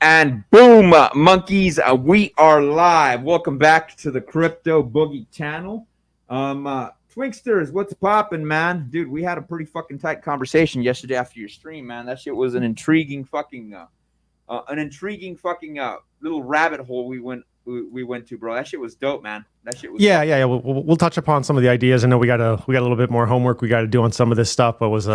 And boom, monkeys, we are live. Welcome back to the Crypto Boogie channel. Twinksters, what's poppin', man? Dude, we had a pretty fucking tight conversation yesterday after your stream, man. That shit was an intriguing fucking little rabbit hole we went to, bro. That shit was dope, man. That shit was yeah. We'll touch upon some of the ideas. I know we got a little bit more homework we got to do on some of this stuff, but was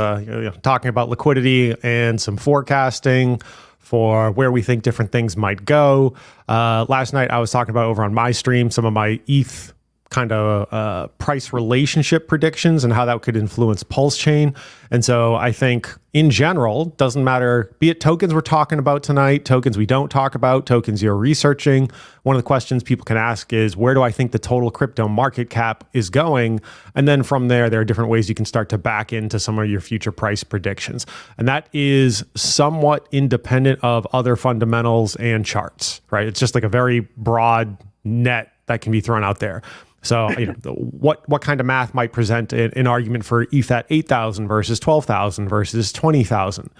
talking about liquidity and some forecasting for where we think different things might go. Last night I was talking about over on my stream some of my ETH kind of price relationship predictions and how that could influence Pulse Chain. And so I think in general, doesn't matter, be it tokens we're talking about tonight, tokens we don't talk about, tokens you're researching. One of the questions people can ask is, where do I think the total crypto market cap is going? And then from there are different ways you can start to back into some of your future price predictions. And that is somewhat independent of other fundamentals and charts, right? It's just like a very broad net that can be thrown out there. So, what kind of math might present an argument for ETH at 8,000 versus 12,000 versus 20,000?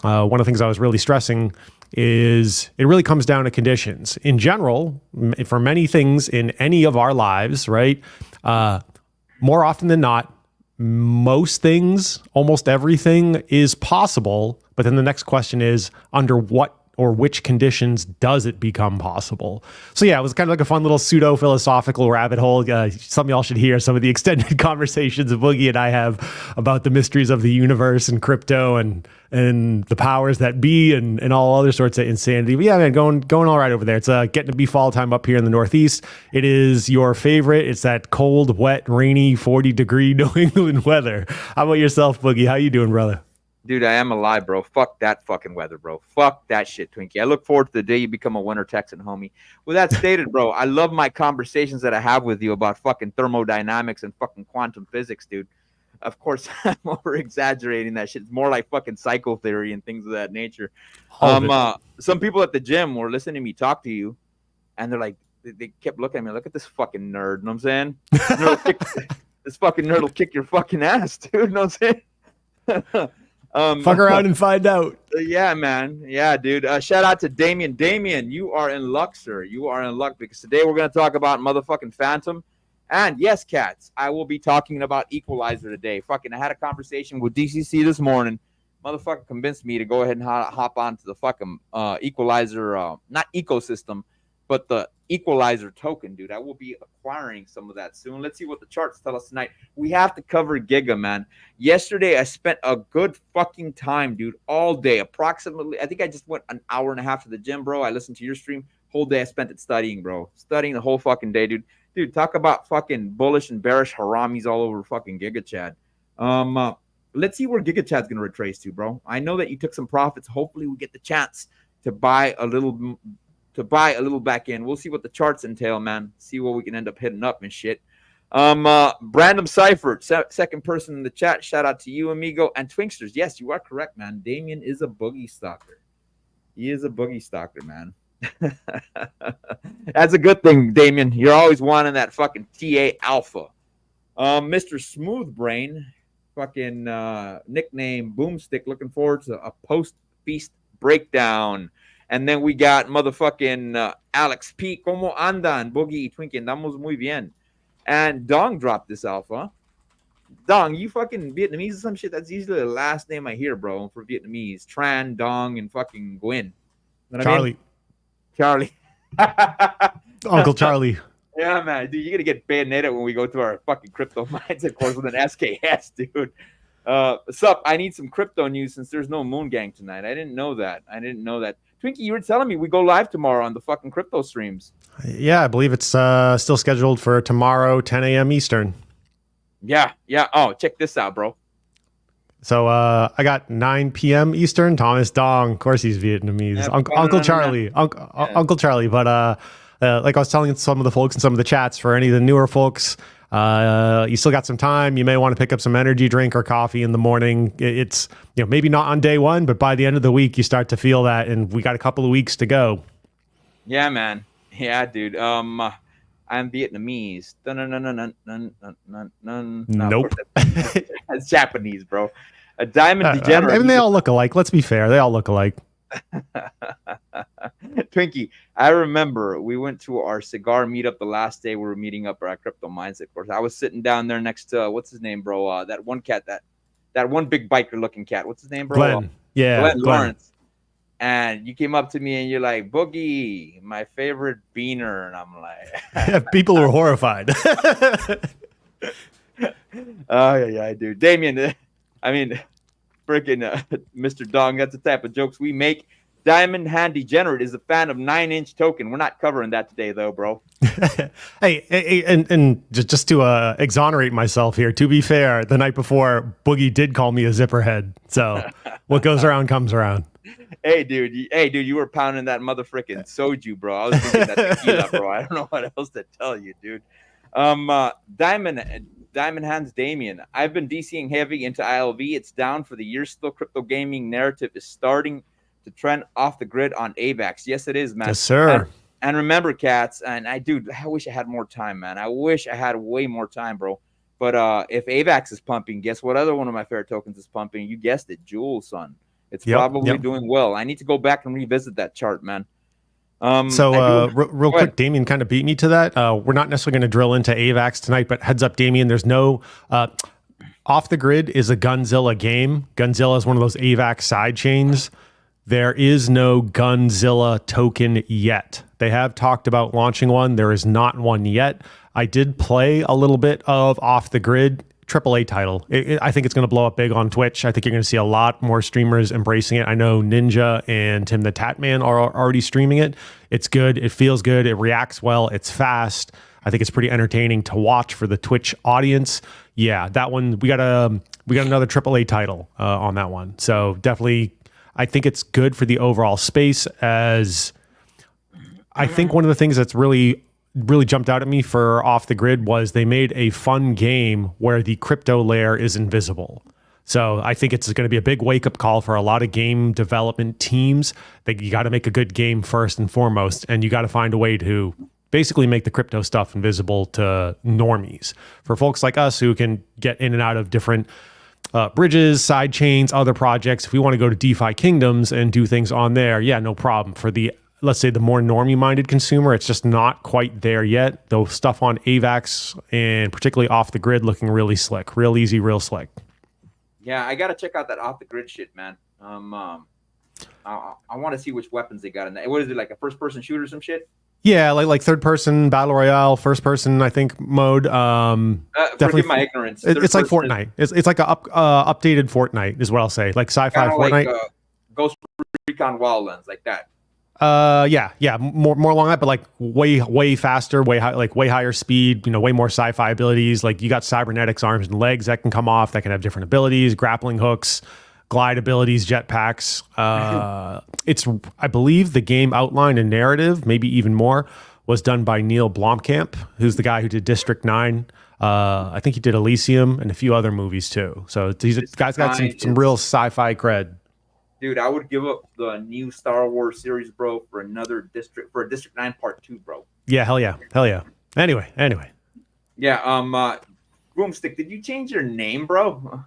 One of the things I was really stressing is it really comes down to conditions. In general, for many things in any of our lives, right? More often than not, most things, almost everything is possible. But then the next question is, under what or which conditions does it become possible? So yeah, it was kind of like a fun little pseudo-philosophical rabbit hole. Some of y'all should hear some of the extended conversations Boogie and I have about the mysteries of the universe and crypto and the powers that be and all other sorts of insanity. But yeah, man, going all right over there. It's getting to be fall time up here in the Northeast. It is your favorite. It's that cold, wet, rainy, 40-degree New England weather. How about yourself, Boogie? How you doing, brother? Dude, I am alive, bro. Fuck that fucking weather, bro. Fuck that shit, Twinkie. I look forward to the day you become a winter Texan, homie. With that stated, bro, I love my conversations that I have with you about fucking thermodynamics and fucking quantum physics, dude. Of course, I'm over exaggerating that shit. It's more like fucking psycho theory and things of that nature. Some people at the gym were listening to me talk to you, and they're like, they kept looking at me. Look at this fucking nerd. You know what I'm saying? This fucking nerd will kick your fucking ass, dude. You know what I'm saying? Fuck around and find out. Yeah, man. Yeah, dude. Shout out to Damien. Damien, you are in luck, sir. You are in luck because today we're going to talk about motherfucking Phantom. And yes, cats, I will be talking about Equalizer today. Fucking, I had a conversation with DCC this morning. Motherfucker convinced me to go ahead and hop onto the fucking Equalizer, not ecosystem, but the Equalizer token, dude. I will be acquiring some of that soon. Let's see what the charts tell us tonight. We have to cover Giga, man. Yesterday, I spent a good fucking time, dude, all day. Approximately, I think I just went an hour and a half to the gym, bro. I listened to your stream. Whole day I spent it studying, bro. Studying the whole fucking day, dude. Dude, talk about fucking bullish and bearish haramis all over fucking Giga Chad. Let's see where Giga Chad's going to retrace to, bro. I know that you took some profits. Hopefully, we get the chance to buy a little back in. We'll see what the charts entail, man. See what we can end up hitting up and shit. Brandon Seifert, second person in the chat. Shout out to you, amigo. And Twinksters, yes, you are correct, man. Damien is a boogie stalker. He is a boogie stalker, man. That's a good thing, Damien. You're always wanting that fucking TA alpha. Mr. Smooth Brain, fucking nickname Boomstick, looking forward to a post-feast breakdown. And then we got motherfucking Alex P. ¿Cómo andan? Boogie y Twinkie, andamos muy bien. And Dong dropped this alpha. Dong, you fucking Vietnamese or some shit? That's usually the last name I hear, bro, for Vietnamese. Tran, Dong, and fucking Nguyen. You know Charlie. Charlie. Uncle Charlie. Yeah, man. Dude, you're going to get bayoneted when we go to our fucking crypto mindset course with an SKS, dude. Sup, I need some crypto news since there's no Moon Gang tonight. I didn't know that. Twinkie, you were telling me we go live tomorrow on the fucking crypto streams. Yeah, I believe it's still scheduled for tomorrow, 10 a.m. Eastern. Yeah. Oh, check this out, bro. So I got 9 p.m. Eastern. Thomas Dong, of course he's Vietnamese. Yeah, Uncle Charlie. Uncle Charlie. But like I was telling some of the folks in some of the chats, for any of the newer folks, you still got some time. You may want to pick up some energy drink or coffee in the morning. It's, maybe not on day one, but by the end of the week, you start to feel that. And we got a couple of weeks to go. Yeah, man. Yeah, dude. I'm Vietnamese. Nope. That's Japanese, bro. A diamond degenerate. I mean, they all look alike. Let's be fair. They all look alike. Twinkie, I remember we went to our cigar meetup the last day we were meeting up our crypto mindset course. I was sitting down there next to what's his name, bro? That one cat, that one big biker looking cat. What's his name, bro? Glenn. Yeah, Glenn Glenn. Lawrence. And you came up to me and you're like, Boogie, my favorite beaner. And I'm like, People were horrified. oh, yeah, dude. Damien, I mean, freaking Mr. Dong, that's the type of jokes we make. Diamond Hand Degenerate is a fan of 9-inch Token. We're not covering that today, though, bro. Hey, and just to exonerate myself here, to be fair, the night before, Boogie did call me a zipper head. So what goes around comes around. Hey, dude, you were pounding that motherfucking soju, bro. I was drinking that tequila, bro. I don't know what else to tell you, dude. Diamond Hands Damien. I've been DCing heavy into ILV. It's down for the year still. Crypto gaming narrative is starting to trend off the grid on AVAX. Yes, it is, man. Yes, sir. And remember, cats, and I wish I had more time, man. I wish I had way more time, bro. But if AVAX is pumping, guess what other one of my favorite tokens is pumping? You guessed it, Jewel, son. It's probably doing well. I need to go back and revisit that chart, man. Real quick, Damien kind of beat me to that. We're not necessarily going to drill into AVAX tonight, but heads up, Damien, there's no... Off the Grid is a Gunzilla game. Gunzilla is one of those AVAX side chains. There is no Gunzilla token yet. They have talked about launching one. There is not one yet. I did play a little bit of Off the Grid. AAA title. I think it's going to blow up big on Twitch. I think you're going to see a lot more streamers embracing it. I know Ninja and Tim the Tatman are already streaming it. It's good. It feels good. It reacts well. It's fast. I think it's pretty entertaining to watch for the Twitch audience. Yeah, that one we got another AAA title on that one. So definitely, I think it's good for the overall space. As I think one of the things that's really jumped out at me for Off the Grid was they made a fun game where the crypto layer is invisible. So I think it's going to be a big wake-up call for a lot of game development teams that you got to make a good game first and foremost, and you got to find a way to basically make the crypto stuff invisible to normies. For folks like us who can get in and out of different bridges, side chains, other projects, if we want to go to DeFi Kingdoms and do things on there, yeah, no problem. For the, let's say, the more normie-minded consumer, it's just not quite there yet. Though stuff on AVAX and particularly Off the Grid looking really slick, real easy, real slick. Yeah, I gotta check out that Off the Grid shit, man. I want to see which weapons they got in that. What is it, like a first-person shooter or some shit? Yeah, like third-person battle royale, first-person, I think, mode. Forgive my ignorance. It's like Fortnite. It's like a updated Fortnite, is what I'll say. Like sci-fi Fortnite. Like, Ghost Recon Wildlands, like that. Yeah, more along that, but like way faster, way higher speed, way more sci-fi abilities. Like you got cybernetics arms and legs that can come off, that can have different abilities, grappling hooks, glide abilities, jetpacks. It's, I believe, the game outline and narrative, maybe even more, was done by Neil Blomkamp, who's the guy who did District 9. I think he did Elysium and a few other movies too. So he's a guy's got some real sci-fi cred. Dude, I would give up the new Star Wars series, bro, for a District 9 Part 2, bro. Yeah, hell yeah. Anyway. Yeah, Broomstick, did you change your name, bro?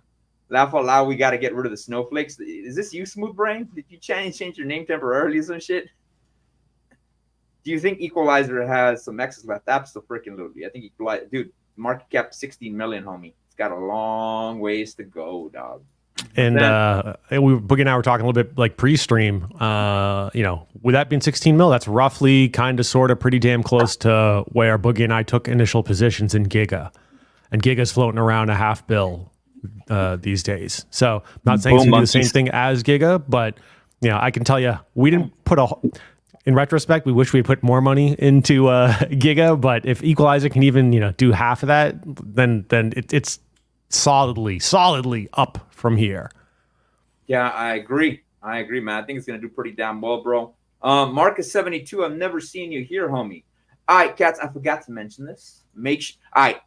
Laugh out loud, we got to get rid of the snowflakes. Is this you, Smooth Brain? Did you change your name temporarily or some shit? Do you think Equalizer has some X's left? Absolutely. I think dude, market cap 16 million, homie. It's got a long ways to go, dog. And Boogie and I were talking a little bit like pre-stream. With that being 16 mil, that's roughly kind of sort of pretty damn close to where Boogie and I took initial positions in Giga. And Giga's floating around $500 million these days. So I'm not saying it's going to do the same thing as Giga, but I can tell you we didn't put in retrospect, we wish we had put more money into Giga, but if Equalizer can even do half of that, then it's solidly up from here. Yeah, I agree, man. I think it's gonna do pretty damn well, bro. Marcus72, I've never seen you here, homie. All right, cats, I forgot to mention this.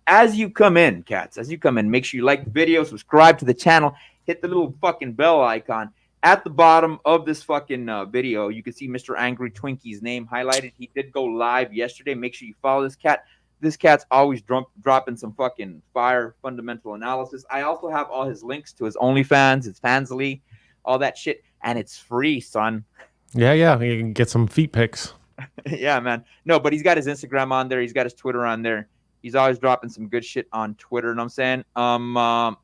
As you come in, make sure you like the video, subscribe to the channel, hit the little fucking bell icon. At the bottom of this fucking video, you can see Mr. Angry Twinkie's name highlighted. He did go live yesterday. Make sure you follow this cat. This cat's always dropping some fucking fire fundamental analysis. I also have all his links to his OnlyFans, his Fansly, all that shit. And it's free, son. Yeah, yeah. You can get some feet pics. Yeah, man. No, but he's got his Instagram on there. He's got his Twitter on there. He's always dropping some good shit on Twitter. You know what I'm saying?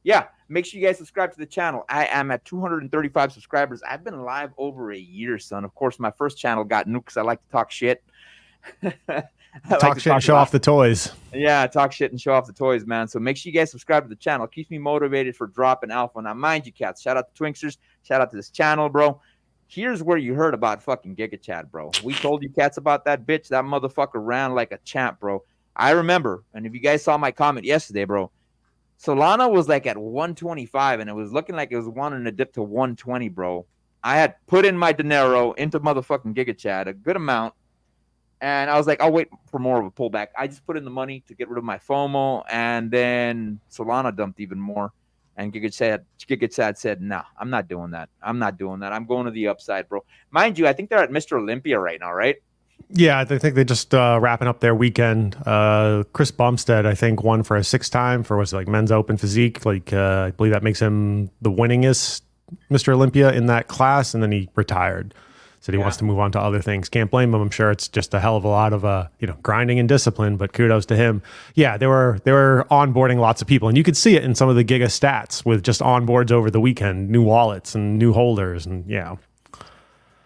Yeah. Make sure you guys subscribe to the channel. I am at 235 subscribers. I've been live over a year, son. Of course, my first channel got nuked because I like to talk shit. Talk shit and show off the toys. Yeah, talk shit and show off the toys, man. So make sure you guys subscribe to the channel. It keeps me motivated for dropping alpha. Now, mind you, cats, shout out to Twinksters. Shout out to this channel, bro. Here's where you heard about fucking Giga Chad, bro. We told you cats about that bitch. That motherfucker ran like a champ, bro. I remember, and if you guys saw my comment yesterday, bro, Solana was like at 125, and it was looking like it was wanting to dip to 120, bro. I had put in my dinero into motherfucking Giga Chad, a good amount, and I was like, I'll wait for more of a pullback. I just put in the money to get rid of my FOMO, and then Solana dumped even more. And Giga Chad said, nah, I'm not doing that. I'm not doing that. I'm going to the upside, bro. Mind you, I think they're at Mr. Olympia right now, right? Yeah, I think they just wrapping up their weekend. Chris Bumstead, I think, won for a sixth time for what's it, like men's open physique. Like I believe that makes him the winningest Mr. Olympia in that class, and then he retired. Said he wants to move on to other things. Can't blame him. I'm sure it's just a hell of a lot of grinding and discipline, but kudos to him. Yeah, they were onboarding lots of people, and you could see it in some of the Giga stats with just onboards over the weekend, new wallets and new holders, and yeah,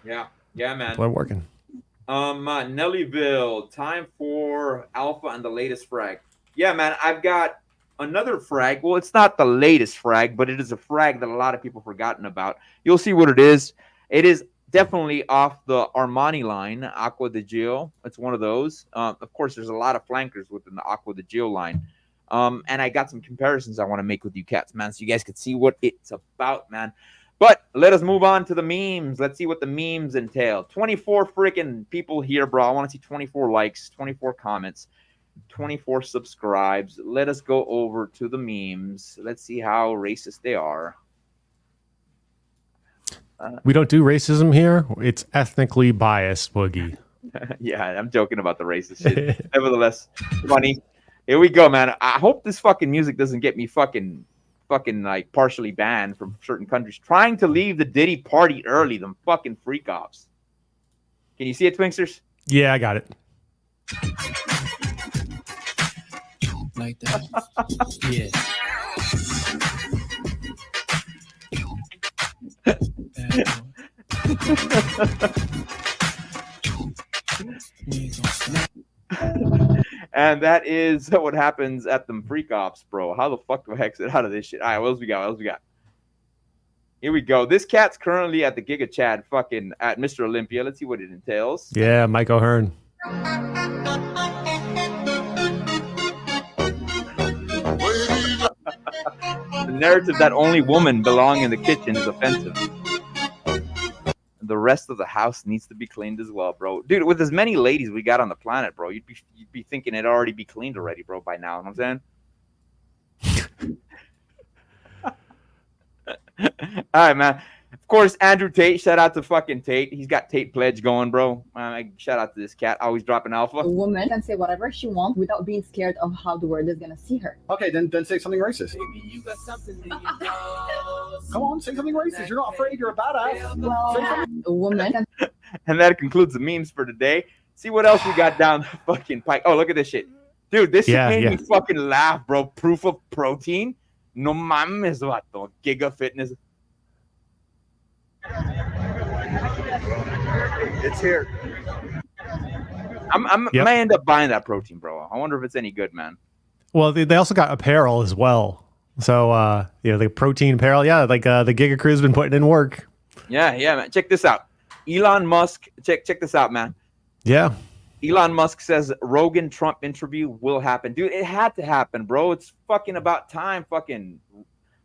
man. They're working. Nellyville, time for alpha and the latest frag. Yeah, man, I've got another frag. Well, it's not the latest frag, but it is a frag that a lot of people forgotten about. You'll see what it is. It is definitely off the Armani line, Aqua di Gio. It's one of those. Of course, there's a lot of flankers within the Aqua di Gio line. And I got some comparisons I want to make with you cats, man, so you guys could see what it's about, man. But let us move on to the memes. Let's see what the memes entail. 24 freaking people here, bro. I want to see 24 likes, 24 comments, 24 subscribes. Let us go over to the memes. Let's see how racist they are. We don't do racism here. It's ethnically biased, Boogie. Yeah, I'm joking about the racist shit. Nevertheless, funny. Here we go, man. I hope this fucking music doesn't get me fucking like partially banned from certain countries. Trying to leave the Diddy party early, them fucking freak offs. Can you see it, Twinksters? Yeah, I got it. Like that. Yeah. And that is what happens at them freak offs, bro. How the fuck do I exit out of this shit? All right, what else we got? What else we got? Here we go. This cat's currently at the Giga Chad fucking at Mr. Olympia. Let's see what it entails. Yeah, Mike O'Hearn. The narrative that only women belong in the kitchen is offensive. The rest of the house needs to be cleaned as well, bro. Dude, with as many ladies we got on the planet, bro, you'd be thinking it'd already be cleaned already, bro, by now. You know what I'm saying? All right, man. Of course, Andrew Tate. Shout out to fucking Tate. He's got Tate Pledge going, bro. Shout out to this cat. Always dropping alpha. A woman can say whatever she wants without being scared of how the world is gonna see her. Okay, then say something racist. Baby, you got something in your Come on, say something racist. You're not afraid. You're a badass. Well, a woman can And that concludes the memes for today. See what else we got down the fucking pike. Oh, look at this shit. Dude, this shit made me fucking laugh, bro. Proof of protein. No mames, vato. Giga Fitness. It's here. I may end up buying that protein, bro. I wonder if it's any good, man. Well, they also got apparel as well. So, the protein apparel. Yeah, like the Giga Crew's been putting in work. Yeah, man. Check this out. Elon Musk. Check this out, man. Yeah. Elon Musk says Rogan Trump interview will happen. Dude, it had to happen, bro. It's fucking about time. Fucking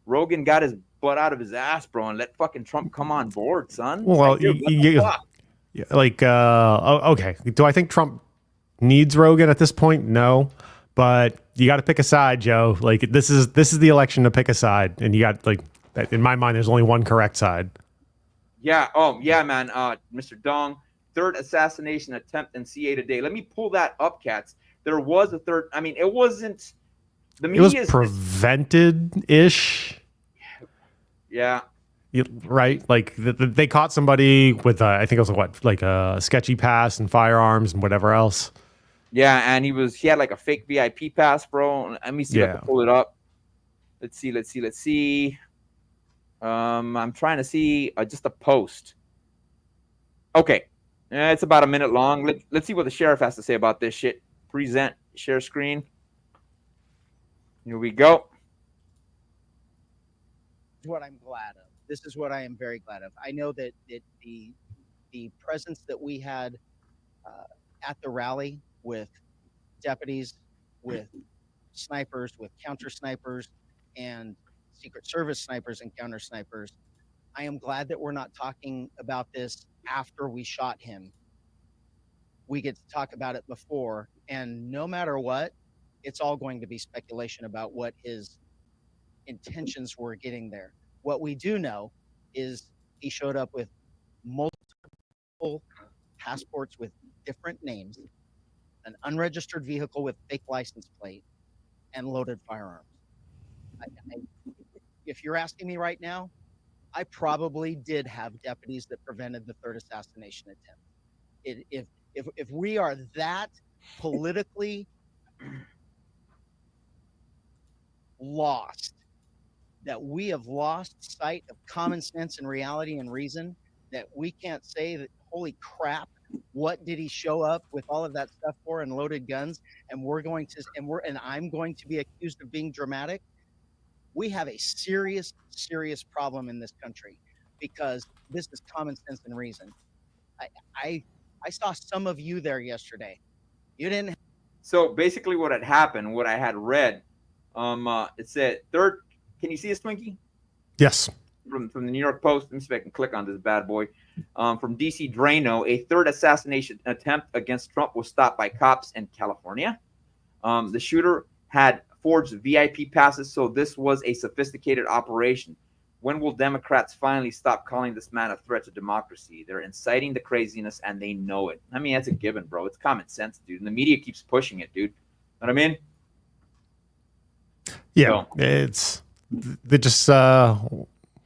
Rogan got his butt out of his ass, bro, and let fucking Trump come on board, son. Well, okay. Do I think Trump needs Rogan at this point? No, but you got to pick a side, Joe. Like this is the election to pick a side, and you got in my mind, there's only one correct side. Yeah. Oh, yeah, man. Mr. Dong, third assassination attempt in CA today. Let me pull that up, cats. There was a third. I mean, it wasn't. The media It was prevented-ish. Yeah. right? Like they caught somebody with I think it was like a sketchy pass and firearms and whatever else. Yeah, and he had like a fake VIP pass, bro. Let me see if I Yeah. can pull it up. Let's see. I'm trying to see just a post. Okay, it's about a minute long. Let's see what the sheriff has to say about this shit. Present share screen. Here we go. What I'm glad of. This is what I am very glad of. I know that the presence that we had at the rally with deputies, with snipers, with counter snipers, and Secret Service snipers and counter snipers. I am glad that we're not talking about this after we shot him. We get to talk about it before, and no matter what, it's all going to be speculation about what his intentions were getting there. What we do know is he showed up with multiple passports with different names, an unregistered vehicle with fake license plate, and loaded firearms. If you're asking me right now, I probably did have deputies that prevented the third assassination attempt. If we are that politically lost, that we have lost sight of common sense and reality and reason, that we can't say that, holy crap, what did he show up with all of that stuff for and loaded guns, and I'm going to be accused of being dramatic. We have a serious problem in this country, because this is common sense and reason. I saw some of you there yesterday. You didn't. So basically, what had happened, what I had read, it said third. Can you see this, Twinkie? Yes. From the New York Post. Let me see if I can click on this bad boy. From DC Drano, a third assassination attempt against Trump was stopped by cops in California. The shooter had forged VIP passes, so this was a sophisticated operation. When will Democrats finally stop calling this man a threat to democracy? They're inciting the craziness, and they know it. I mean, that's a given, bro. It's common sense, dude. And the media keeps pushing it, dude. Know what I mean? Yeah, so they're just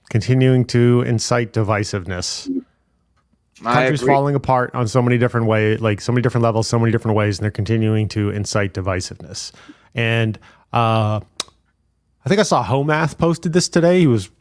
continuing to incite divisiveness. Country's falling apart on so many different ways, like so many different levels, so many different ways, and they're continuing to incite divisiveness. And I think I saw Homath posted this today. He was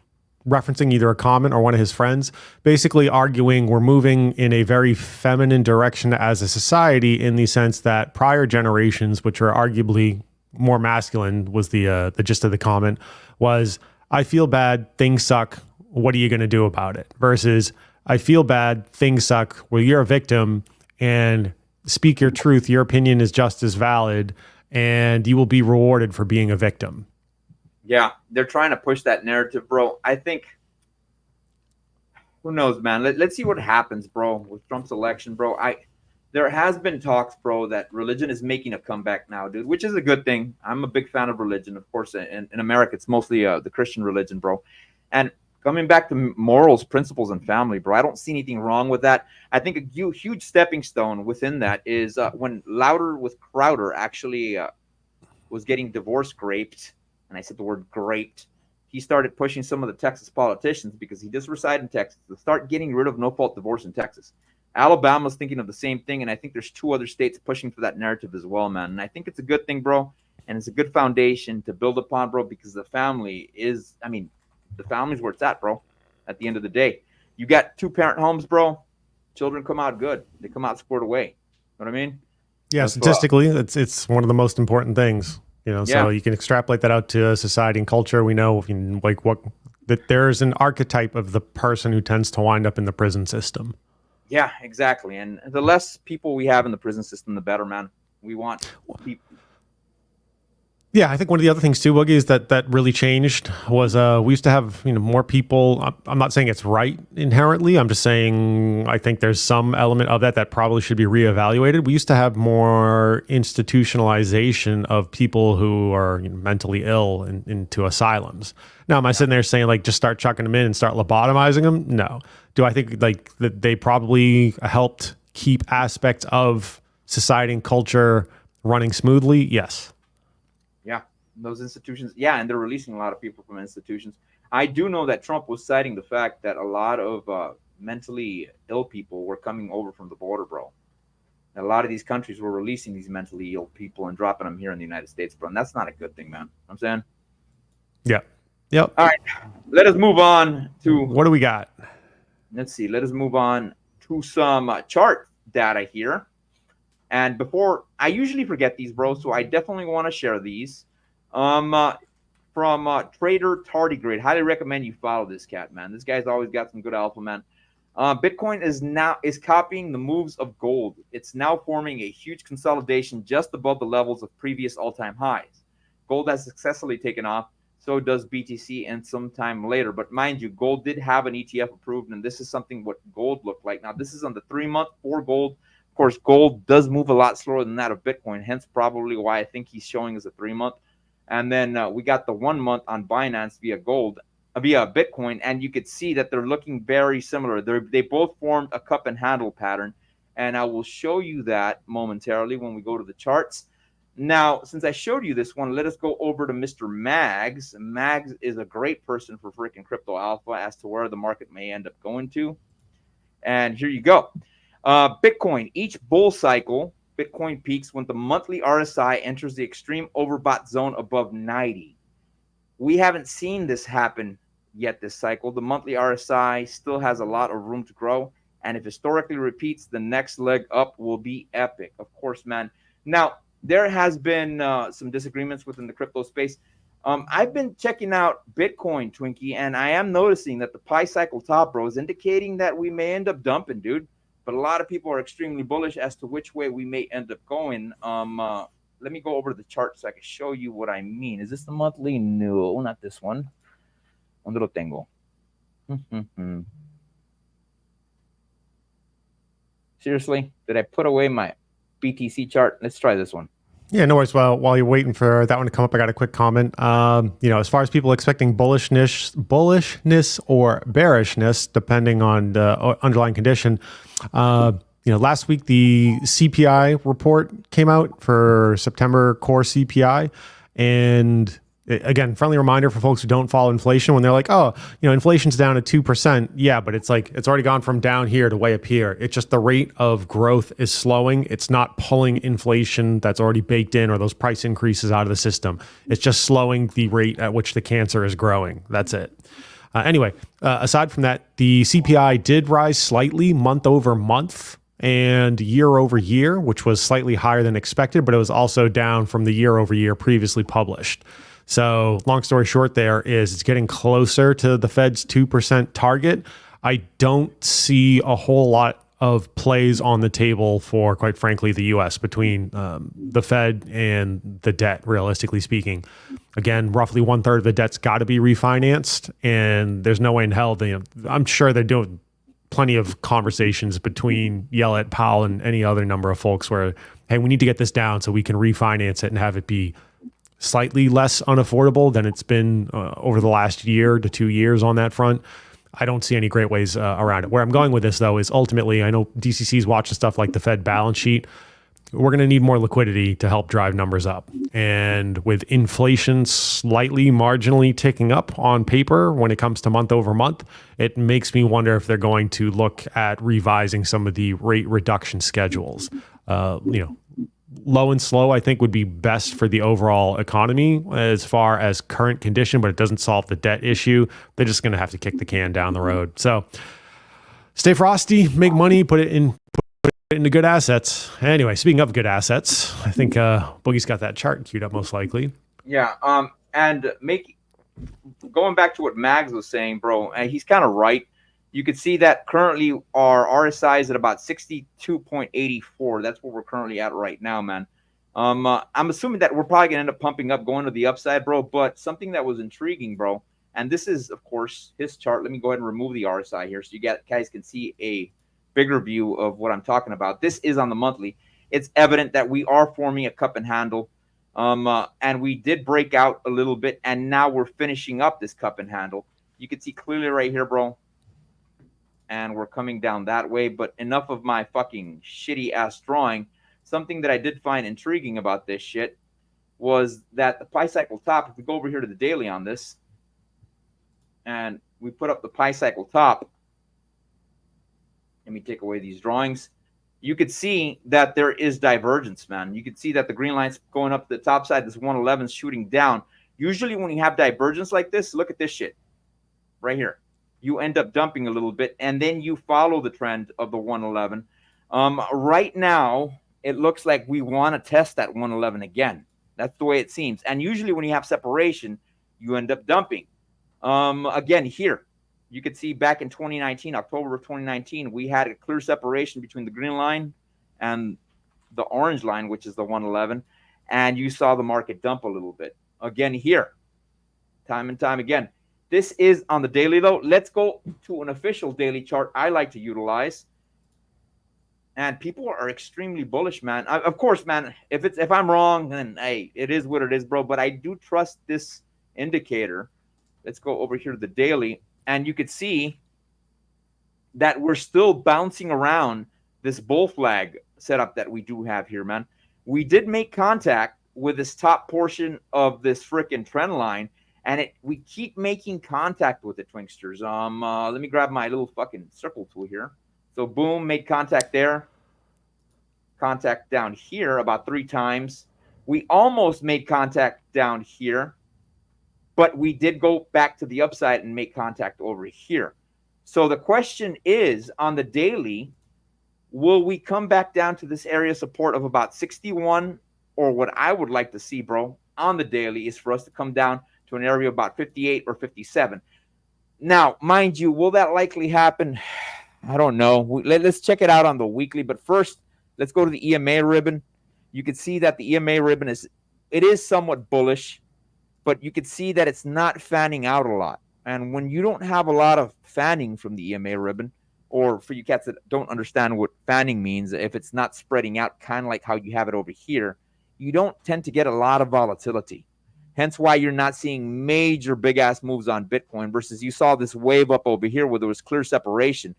referencing either a comment or one of his friends, basically arguing we're moving in a very feminine direction as a society, in the sense that prior generations, which are arguably more masculine, was the gist of the comment, was I feel bad, things suck, what are you going to do about it? Versus I feel bad, things suck, well, you're a victim, and speak your truth, your opinion is just as valid, and you will be rewarded for being a victim. Yeah, they're trying to push that narrative, bro. I think, who knows, man? Let's see what happens, bro, with Trump's election, bro. There has been talks, bro, that religion is making a comeback now, dude, which is a good thing. I'm a big fan of religion, of course. In America, it's mostly the Christian religion, bro. And coming back to morals, principles, and family, bro, I don't see anything wrong with that. I think a huge stepping stone within that is when Louder with Crowder actually was getting divorce graped, and I said the word graped, he started pushing some of the Texas politicians, because he does reside in Texas, to start getting rid of no-fault divorce in Texas. Alabama's thinking of the same thing, and I think there's 2 other states pushing for that narrative as well, man. And I think it's a good thing, bro, and it's a good foundation to build upon, bro, because the family is, I mean, the family's where it's at, bro, at the end of the day. You got 2-parent homes, bro, children come out good. They come out squared away. You know what I mean? Yeah, statistically, it's one of the most important things. You know, so you can extrapolate that out to society and culture. We know, that there's an archetype of the person who tends to wind up in the prison system. Yeah, exactly. And the less people we have in the prison system, the better, man. We want people. Yeah, I think one of the other things too, Boogie, is that really changed was we used to have more people. I'm not saying it's right inherently. I'm just saying I think there's some element of that probably should be reevaluated. We used to have more institutionalization of people who are mentally ill into asylums. Now, am I sitting there saying just start chucking them in and start lobotomizing them? No. Do I think that they probably helped keep aspects of society and culture running smoothly? Yes. Yeah, those institutions. Yeah, and they're releasing a lot of people from institutions. I do know that Trump was citing the fact that a lot of mentally ill people were coming over from the border, bro. And a lot of these countries were releasing these mentally ill people and dropping them here in the United States, bro. And that's not a good thing, man. I'm saying. Yeah. Yep. All right, let us move on to. What do we got? Let's see. Let us move on to some chart data here. And before, I usually forget these, bro, so I definitely want to share these. From Trader Tardigrade. Highly recommend you follow this cat, man. This guy's always got some good alpha, man. Bitcoin is copying the moves of gold. It's now forming a huge consolidation just above the levels of previous all-time highs. Gold has successfully taken off. So does BTC and sometime later. But mind you, gold did have an ETF approved, and this is something what gold looked like. Now, this is on the 3-month for gold. Of course, gold does move a lot slower than that of Bitcoin, hence probably why I think he's showing us a 3-month. And then we got the 1 month on Binance via Bitcoin, and you could see that they're looking very similar. They both formed a cup and handle pattern, and I will show you that momentarily when we go to the charts. Now, since I showed you this one, let us go over to Mr. Mags. Mags is a great person for freaking crypto alpha as to where the market may end up going to. And here you go. Bitcoin, each bull cycle, Bitcoin peaks when the monthly RSI enters the extreme overbought zone above 90. We haven't seen this happen yet this cycle. The monthly RSI still has a lot of room to grow. And if historically repeats, the next leg up will be epic. Of course, man. Now, there has been some disagreements within the crypto space. I've been checking out Bitcoin, Twinkie, and I am noticing that the Pi cycle top, bro, is indicating that we may end up dumping, dude. But a lot of people are extremely bullish as to which way we may end up going. Let me go over to the chart so I can show you what I mean. Is this the monthly? No, not this one. ¿Dónde lo tengo? Seriously, did I put away my BTC chart? Let's try this one. Yeah, no worries. Well, while you're waiting for that one to come up, I got a quick comment. As far as people expecting bullishness or bearishness, depending on the underlying condition, last week the CPI report came out for September core CPI, and again, friendly reminder for folks who don't follow inflation when they're like, oh, inflation's down at 2%. Yeah, but it's like, it's already gone from down here to way up here. It's just the rate of growth is slowing. It's not pulling inflation that's already baked in or those price increases out of the system. It's just slowing the rate at which the cancer is growing. That's it. Anyway, aside from that, the CPI did rise slightly month over month and year over year, which was slightly higher than expected, but it was also down from the year over year previously published. So long story short, there is it's getting closer to the Fed's 2% target. I don't see a whole lot of plays on the table for, quite frankly, the U.S. between the Fed and the debt, realistically speaking. Again, roughly 1/3 of the debt's got to be refinanced, and there's no way in hell. I'm sure they're doing plenty of conversations between Yellen, Powell, and any other number of folks where, hey, we need to get this down so we can refinance it and have it be slightly less unaffordable than it's been over the last year to 2 years on that front. I don't see any great ways around it. Where I'm going with this, though, is ultimately, I know DCC's watching stuff like the Fed balance sheet. We're going to need more liquidity to help drive numbers up. And with inflation slightly marginally ticking up on paper when it comes to month over month, it makes me wonder if they're going to look at revising some of the rate reduction schedules. Low and slow, I think, would be best for the overall economy as far as current condition, but it doesn't solve the debt issue. They're just going to have to kick the can down the road. So stay frosty, make money, put it into good assets. Anyway, speaking of good assets, I think Boogie's got that chart queued up most likely. Yeah. And going back to what Mags was saying, bro, and he's kind of right. You could see that currently our RSI is at about 62.84. That's what we're currently at right now, man. I'm assuming that we're probably going to end up pumping up, going to the upside, bro. But something that was intriguing, bro, and this is, of course, his chart. Let me go ahead and remove the RSI here so you guys can see a bigger view of what I'm talking about. This is on the monthly. It's evident that we are forming a cup and handle. And we did break out a little bit, and now we're finishing up this cup and handle. You can see clearly right here, bro. And we're coming down that way. But enough of my fucking shitty ass drawing. Something that I did find intriguing about this shit was that the Pi cycle top, if we go over here to the daily on this, and we put up the pi cycle top, let me take away these drawings. You could see that there is divergence, man. You could see that the green line's going up the top side, this 111 is shooting down. Usually when you have divergence like this, look at this shit right here. You end up dumping a little bit, and then you follow the trend of the 111. Right now, it looks like we want to test that 111 again. That's the way it seems. And usually when you have separation, you end up dumping. Again, here, you could see back in 2019, October of 2019, we had a clear separation between the green line and the orange line, which is the 111, and you saw the market dump a little bit. Again, here, time and time again. This is on the daily, though. Let's go to an official daily chart I like to utilize. And people are extremely bullish, man. Of course, man, if I'm wrong, then hey, it is what it is, bro. But I do trust this indicator. Let's go over here to the daily, and you could see that we're still bouncing around this bull flag setup that we do have here, man. We did make contact with this top portion of this freaking trend line, and we keep making contact with it, Twinksters. Let me grab my little fucking circle tool here. So boom, made contact there. Contact down here about 3 times. We almost made contact down here, but we did go back to the upside and make contact over here. So the question is, on the daily, will we come back down to this area support of about 61? Or what I would like to see, bro, on the daily is for us to come down to an area of about 58 or 57. Now, mind you, will that likely happen? I don't know. Let's check it out on the weekly. But first, let's go to the EMA ribbon. You can see that the EMA ribbon is somewhat bullish, but you can see that it's not fanning out a lot. And when you don't have a lot of fanning from the EMA ribbon, or for you cats that don't understand what fanning means, if it's not spreading out kind of like how you have it over here, you don't tend to get a lot of volatility. Hence why you're not seeing major big-ass moves on Bitcoin versus you saw this wave up over here where there was clear separation.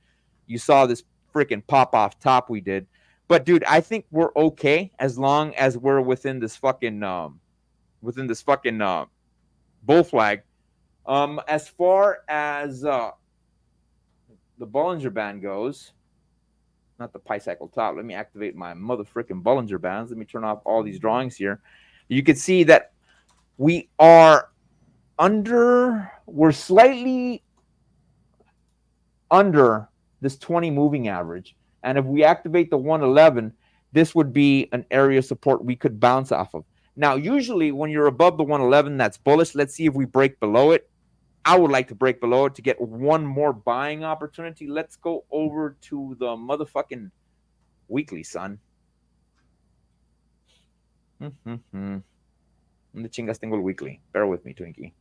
You saw this freaking pop-off top we did. But, dude, I think we're okay as long as we're within this fucking bull flag. As far as the Bollinger Band goes, not the pi cycle top. Let me activate my motherfucking Bollinger Bands. Let me turn off all these drawings here. You can see that we are we're slightly under this 20 moving average. And if we activate the 111, this would be an area of support we could bounce off of. Now, usually when you're above the 111, that's bullish. Let's see if we break below it. I would like to break below it to get one more buying opportunity. Let's go over to the motherfucking weekly, son. ¿Dónde chingas tengo el weekly? Bear with me, Twinkie.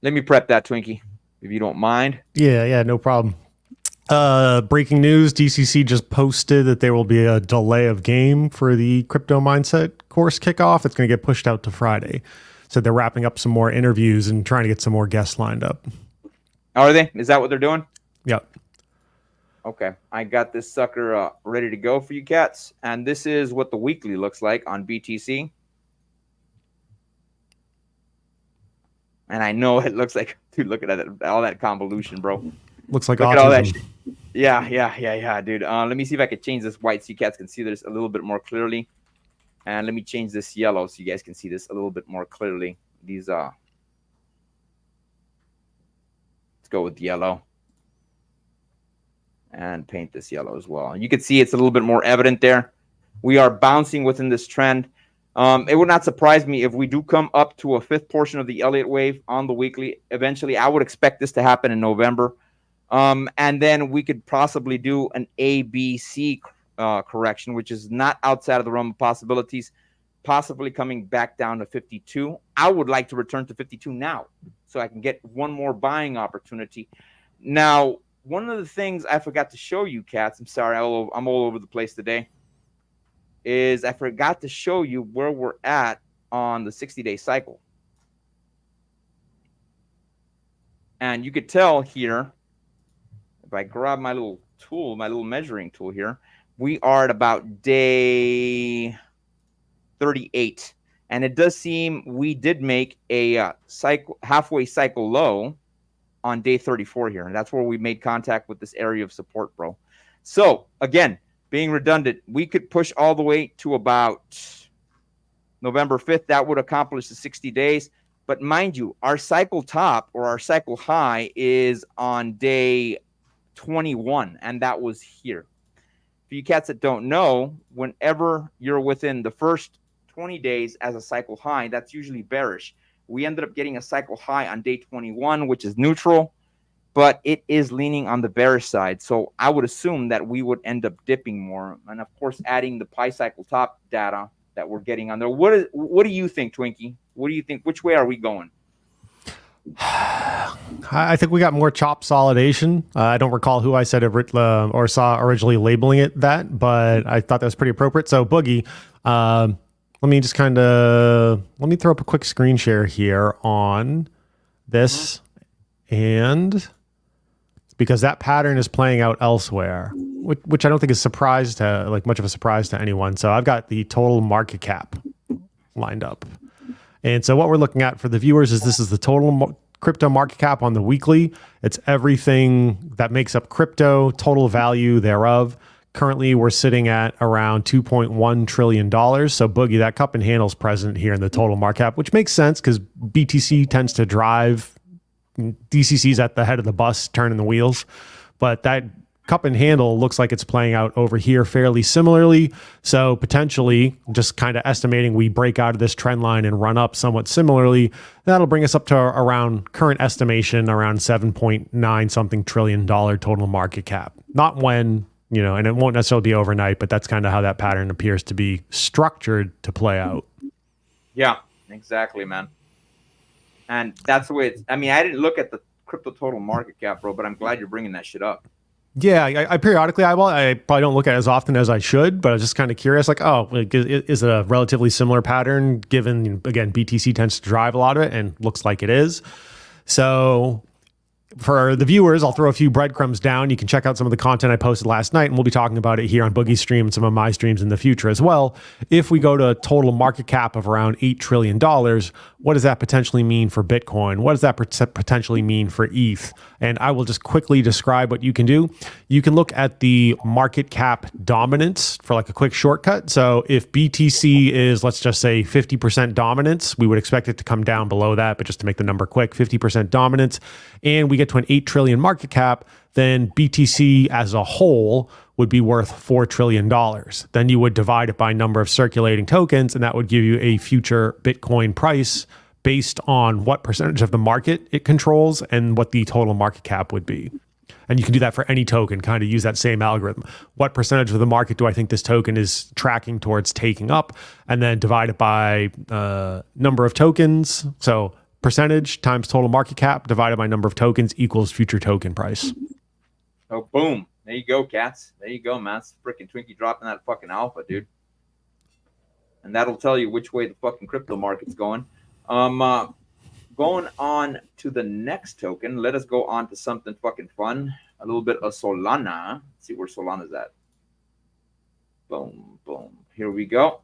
Let me prep that, Twinkie, if you don't mind. Yeah, no problem. Breaking news, DCC just posted that there will be a delay of game for the crypto mindset course kickoff. It's going to get pushed out to Friday. So they're wrapping up some more interviews and trying to get some more guests lined up. Are they? Is that what they're doing? Yep. Okay. I got this sucker ready to go for you cats. And this is what the weekly looks like on BTC. And I know it looks like, dude, look at that, all that convolution, bro. Looks like look autism. at all that shit. Yeah, dude. Let me see if I can change this white so you cats can see this a little bit more clearly. And let me change this yellow so you guys can see this a little bit more clearly. These let's go with yellow. And paint this yellow as well. You can see it's a little bit more evident there. We are bouncing within this trend. It would not surprise me if we do come up to a fifth portion of the Elliott wave on the weekly. Eventually, I would expect this to happen in November. And then we could possibly do an ABC correction, which is not outside of the realm of possibilities, possibly coming back down to 52. I would like to return to 52 now so I can get one more buying opportunity. Now, one of the things I forgot to show you, cats, I'm sorry, I'm all over the place today, is I forgot to show you where we're at on the 60-day cycle. And you could tell here, if I grab my little tool, my little measuring tool here, we are at about day 38 And it does seem we did make a halfway cycle low on day 34 here. And that's where we made contact with this area of support, bro. So again, being redundant, we could push all the way to about November 5th. That would accomplish the 60 days. But mind you, our cycle top or our cycle high is on day 21, and that was here. For you cats that don't know, whenever you're within the first 20 days as a cycle high, that's usually bearish. We ended up getting a cycle high on day 21, which is neutral, but it is leaning on the bearish side. So I would assume that we would end up dipping more. And of course, adding the pi cycle top data that we're getting on there. What do you think, Twinkie? What do you think? Which way are we going? I think we got more chop solidation. I don't recall who I said or saw originally labeling it that, but I thought that was pretty appropriate. So Boogie, let me just let me throw up a quick screen share here on this, and because that pattern is playing out elsewhere, which I don't think is much of a surprise to anyone. So I've got the total market cap lined up. And so what we're looking at for the viewers is this is the total crypto market cap on the weekly. It's everything that makes up crypto, total value thereof. Currently, we're sitting at around $2.1 trillion. So Boogie, that cup and handle is present here in the total market cap, which makes sense because BTC tends to drive DCC's at the head of the bus, turning the wheels. But that cup and handle looks like it's playing out over here fairly similarly. So potentially, just kind of estimating we break out of this trend line and run up somewhat similarly, that'll bring us up to around current estimation, around $7.9 something trillion total market cap. Not when, and it won't necessarily be overnight, but that's kind of how that pattern appears to be structured to play out. Yeah, exactly, man. And that's the way it's, I didn't look at the crypto total market cap, bro, but I'm glad you're bringing that shit up. Yeah, I periodically eyeball. I probably don't look at it as often as I should, but I was just kind of curious, like, is it a relatively similar pattern given, again, BTC tends to drive a lot of it and looks like it is. So for the viewers, I'll throw a few breadcrumbs down. You can check out some of the content I posted last night, and we'll be talking about it here on Boogie's stream and some of my streams in the future as well. If we go to a total market cap of around $8 trillion, what does that potentially mean for Bitcoin? What does that potentially mean for ETH? And I will just quickly describe what you can do. You can look at the market cap dominance for like a quick shortcut. So if BTC is, let's just say 50% dominance, we would expect it to come down below that, but just to make the number quick, 50% dominance, and we get to an 8 trillion market cap, then BTC as a whole would be worth $4 trillion. Then you would divide it by number of circulating tokens, and that would give you a future Bitcoin price based on what percentage of the market it controls and what the total market cap would be. And you can do that for any token, kind of use that same algorithm. What percentage of the market do I think this token is tracking towards taking up? And then divide it by number of tokens. So percentage times total market cap divided by number of tokens equals future token price. Oh, boom. There you go, cats. There you go, man. It's freaking Twinkie dropping that fucking alpha, dude. And that'll tell you which way the fucking crypto market's going. Going on to the next token, let us go on to something fucking fun. A little bit of Solana. Let's see where Solana's at. Boom, boom. Here we go.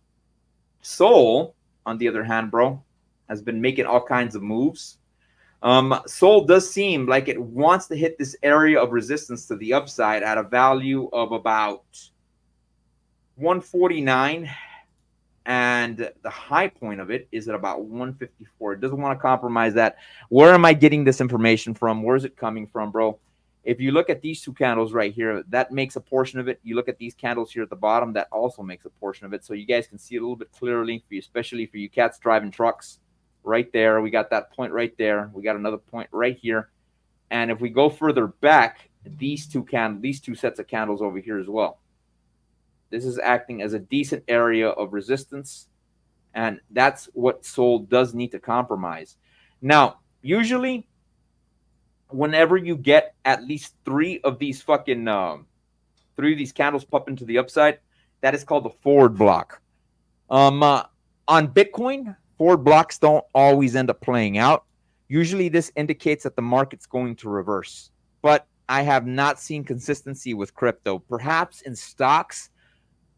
Sol, on the other hand, bro, has been making all kinds of moves. Sol does seem like it wants to hit this area of resistance to the upside at a value of about 149. And the high point of it is at about 154. It doesn't want to compromise that. Where am I getting this information from? Where is it coming from, bro? If you look at these two candles right here, that makes a portion of it. You look at these candles here at the bottom, that also makes a portion of it. So you guys can see a little bit clearly, for you, especially for you cats driving trucks. Right there, we got that point right there. We got another point right here. And if we go further back, these two sets of candles over here as well. This is acting as a decent area of resistance, and that's what Sol does need to compromise. Now, usually, whenever you get at least three of these candles pop into the upside, that is called the forward block. On Bitcoin, forward blocks don't always end up playing out. Usually, this indicates that the market's going to reverse, but I have not seen consistency with crypto. Perhaps in stocks.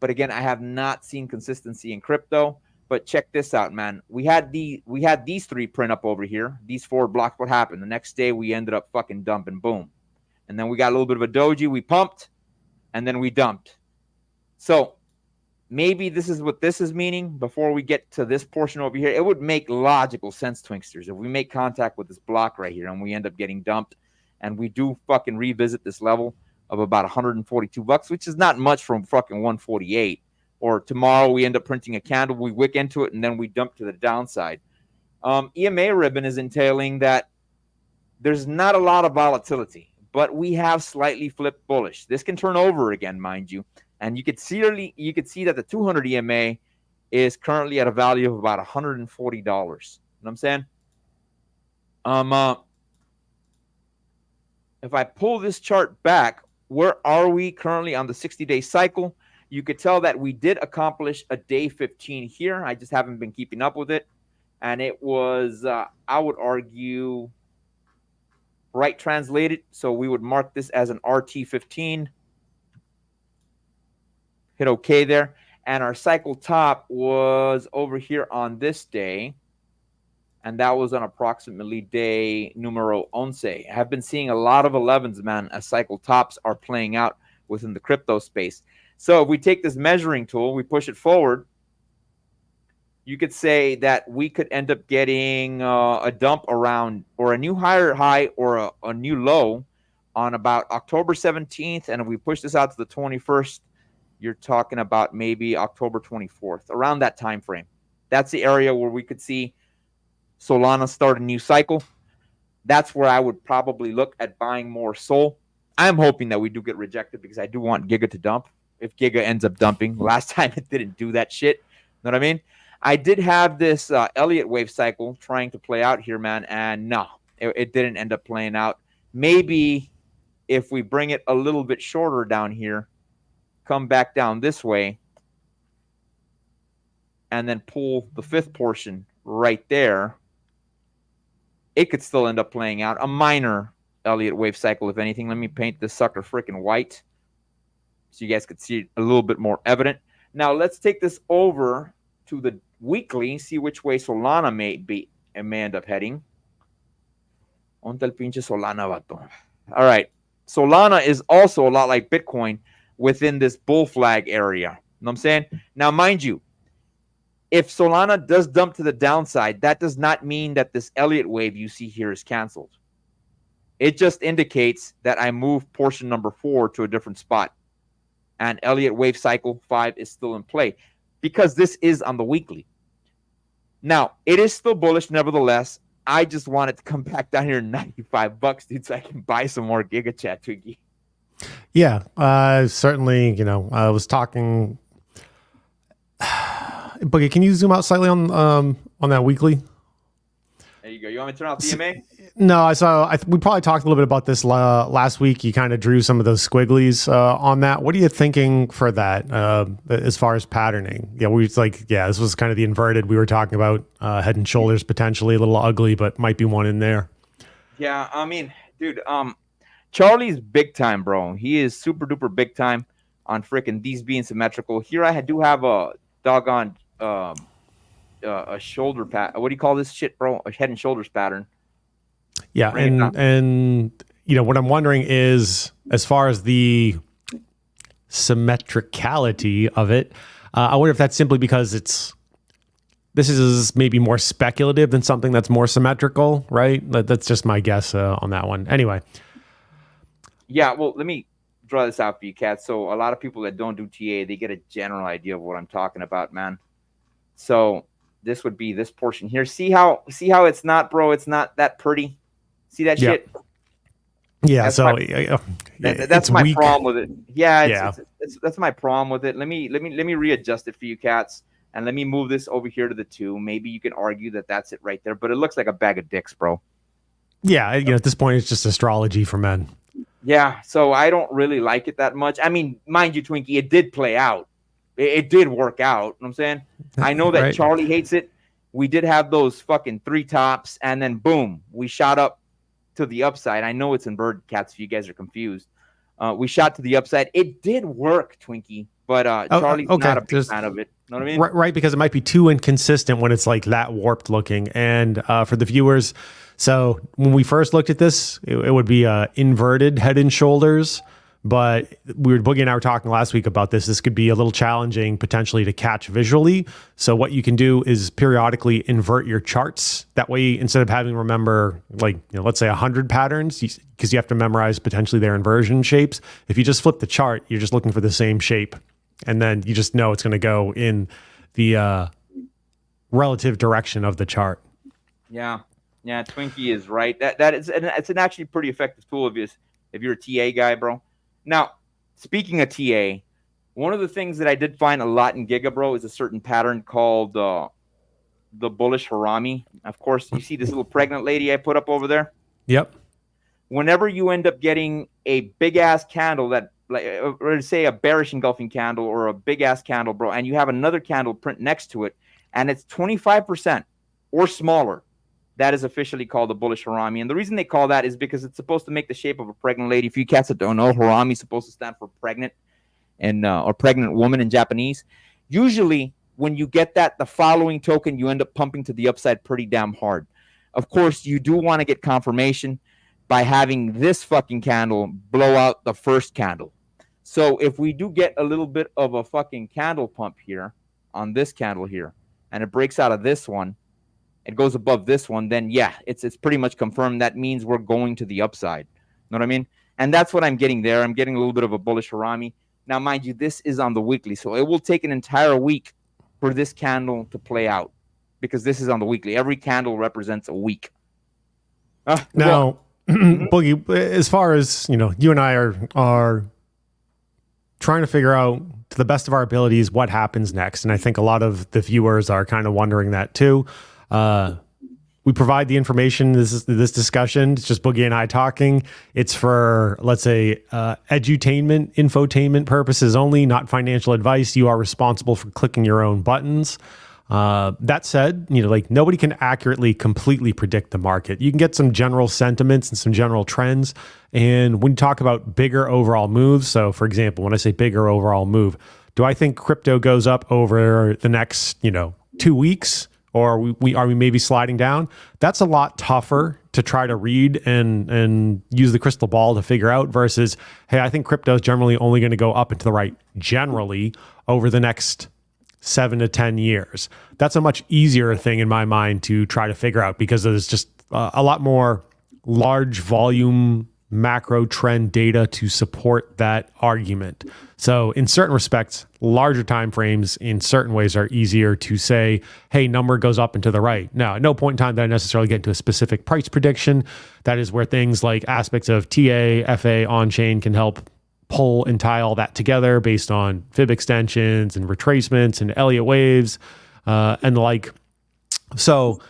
But again, I have not seen consistency in crypto. But check this out, man. We had these three print up over here. These 4 blocks. What happened? The next day we ended up fucking dumping. Boom. And then we got a little bit of a doji. We pumped, and then we dumped. So maybe this is what this is meaning. Before we get to this portion over here, it would make logical sense, Twinksters, if we make contact with this block right here and we end up getting dumped, and we do fucking revisit this level of about $142, which is not much from fucking 148. Or tomorrow we end up printing a candle, we wick into it, and then we dump to the downside. EMA ribbon is entailing that there's not a lot of volatility, but we have slightly flipped bullish. This can turn over again, mind you. And you could see that the 200 EMA is currently at a value of about $140. You know what I'm saying? If I pull this chart back, where are we currently on the 60-day cycle? You could tell that we did accomplish a day 15 here. I just haven't been keeping up with it. And it was, I would argue, right translated. So we would mark this as an RT15. Hit OK there. And our cycle top was over here on this day. And that was on approximately day numero 11. I have been seeing a lot of 11s, man, as cycle tops are playing out within the crypto space. So if we take this measuring tool, we push it forward, you could say that we could end up getting a dump around, or a new higher high, or a new low on about October 17th. And if we push this out to the 21st, you're talking about maybe October 24th, around that time frame. That's the area where we could see Solana start a new cycle. That's where I would probably look at buying more SOL. I'm hoping that we do get rejected, because I do want Giga to dump. If Giga ends up dumping, last time it didn't do that shit. Know what I mean? I did have this Elliott wave cycle trying to play out here, man, and no, it didn't end up playing out. Maybe if we bring it a little bit shorter down here, come back down this way, and then pull the 5th portion right there, it could still end up playing out. A minor Elliott wave cycle, if anything. Let me paint this sucker freaking white so you guys could see it a little bit more evident. Now let's take this over to the weekly, see which way Solana may end up heading. Onta el pinche Solana, vato. All right. Solana is also a lot like Bitcoin within this bull flag area. You know what I'm saying? Now, mind you, if Solana does dump to the downside, that does not mean that this Elliott wave you see here is canceled. It just indicates that I moved portion number 4 to a different spot. And Elliott wave cycle 5 is still in play, because this is on the weekly. Now, it is still bullish nevertheless. I just want it to come back down here $95, dude, so I can buy some more Giga Chat, Twiggy. Yeah, certainly, I was talking. Boogie, can you zoom out slightly on that weekly? There you go. You want me to turn off the EMA? No, I saw. We probably talked a little bit about this last week. You kind of drew some of those squigglies on that. What are you thinking for that as far as patterning? Yeah, this was kind of the inverted we were talking about. Head and shoulders potentially a little ugly, but might be one in there. Yeah, I mean, dude, Charlie's big time, bro. He is super duper big time on freaking these being symmetrical. Here I do have a doggone a shoulder pat. What do you call this shit, bro? A head and shoulders pattern. Yeah, and what I'm wondering is, as far as the symmetricality of it, I wonder if that's simply because this is maybe more speculative than something that's more symmetrical, right? That's just my guess on that one. Anyway. Yeah, well, let me draw this out for you, Kat. So a lot of people that don't do TA, they get a general idea of what I'm talking about, man. So this would be this portion here. See how it's not, bro? It's not that pretty. See that shit? Yeah. That's my weak. problem with it. Yeah. That's my problem with it. Let me readjust it for you, cats, and let me move this over here to the 2. Maybe you can argue that that's it right there, but it looks like a bag of dicks, bro. Yeah. At this point, it's just astrology for men. Yeah. So I don't really like it that much. I mean, mind you, Twinkie, it did play out. It did work out. You know what I'm saying? I know that Right. Charlie hates it. We did have those fucking 3 tops, and then boom, we shot up to the upside. I know it's inverted, cats, if you guys are confused. We shot to the upside. It did work, Twinkie, but Charlie's okay. not a big fan of it. Know what I mean? Right, because it might be too inconsistent when it's like that warped looking. And for the viewers, so when we first looked at this, it would be inverted head and shoulders. But Boogie and I were talking last week about this. This could be a little challenging potentially to catch visually. So what you can do is periodically invert your charts. That way, instead of having to remember, like, let's say 100 patterns, because you have to memorize potentially their inversion shapes. If you just flip the chart, you're just looking for the same shape. And then you just know it's going to go in the relative direction of the chart. Yeah, Twinkie is right. It's an actually pretty effective tool if you're a TA guy, bro. Now, speaking of TA, one of the things that I did find a lot in Giga, bro, is a certain pattern called the bullish harami. Of course, you see this little pregnant lady I put up over there? Yep. Whenever you end up getting a big-ass candle that, like, or say a bearish engulfing candle or a big-ass candle, bro, and you have another candle print next to it, and it's 25% or smaller, that is officially called the bullish harami. And the reason they call that is because it's supposed to make the shape of a pregnant lady. If you cats that don't know, harami is supposed to stand for pregnant and or pregnant woman in Japanese. Usually, when you get that, the following token, you end up pumping to the upside pretty damn hard. Of course, you do want to get confirmation by having this fucking candle blow out the first candle. So if we do get a little bit of a fucking candle pump here on this candle here, and it breaks out of this one, it goes above this one, then yeah, it's pretty much confirmed. That means we're going to the upside. Know what I mean? And that's what I'm getting there. I'm getting a little bit of a bullish harami. Now, mind you, this is on the weekly, so it will take an entire week for this candle to play out because this is on the weekly. Every candle represents a week. Now, Boogie, as far as you and I are trying to figure out to the best of our abilities what happens next, and I think a lot of the viewers are kind of wondering that too. We provide the information. This discussion. It's just Boogie and I talking. It's for, let's say, edutainment, infotainment purposes only, not financial advice. You are responsible for clicking your own buttons. That said, like nobody can accurately, completely predict the market. You can get some general sentiments and some general trends. And when you talk about bigger overall moves, so for example, when I say bigger overall move, do I think crypto goes up over the next, 2 weeks? Or are we maybe sliding down? That's a lot tougher to try to read and use the crystal ball to figure out versus, hey, I think crypto is generally only going to go up and to the right generally over the next 7 to 10 years. That's a much easier thing in my mind to try to figure out because there's just a lot more large volume macro trend data to support that argument. So in certain respects, larger time frames in certain ways are easier to say, hey, number goes up and to the right. Now, at no point in time did I necessarily get into a specific price prediction. That is where things like aspects of TA, FA, on-chain can help pull and tie all that together based on fib extensions and retracements and Elliott waves and the like. So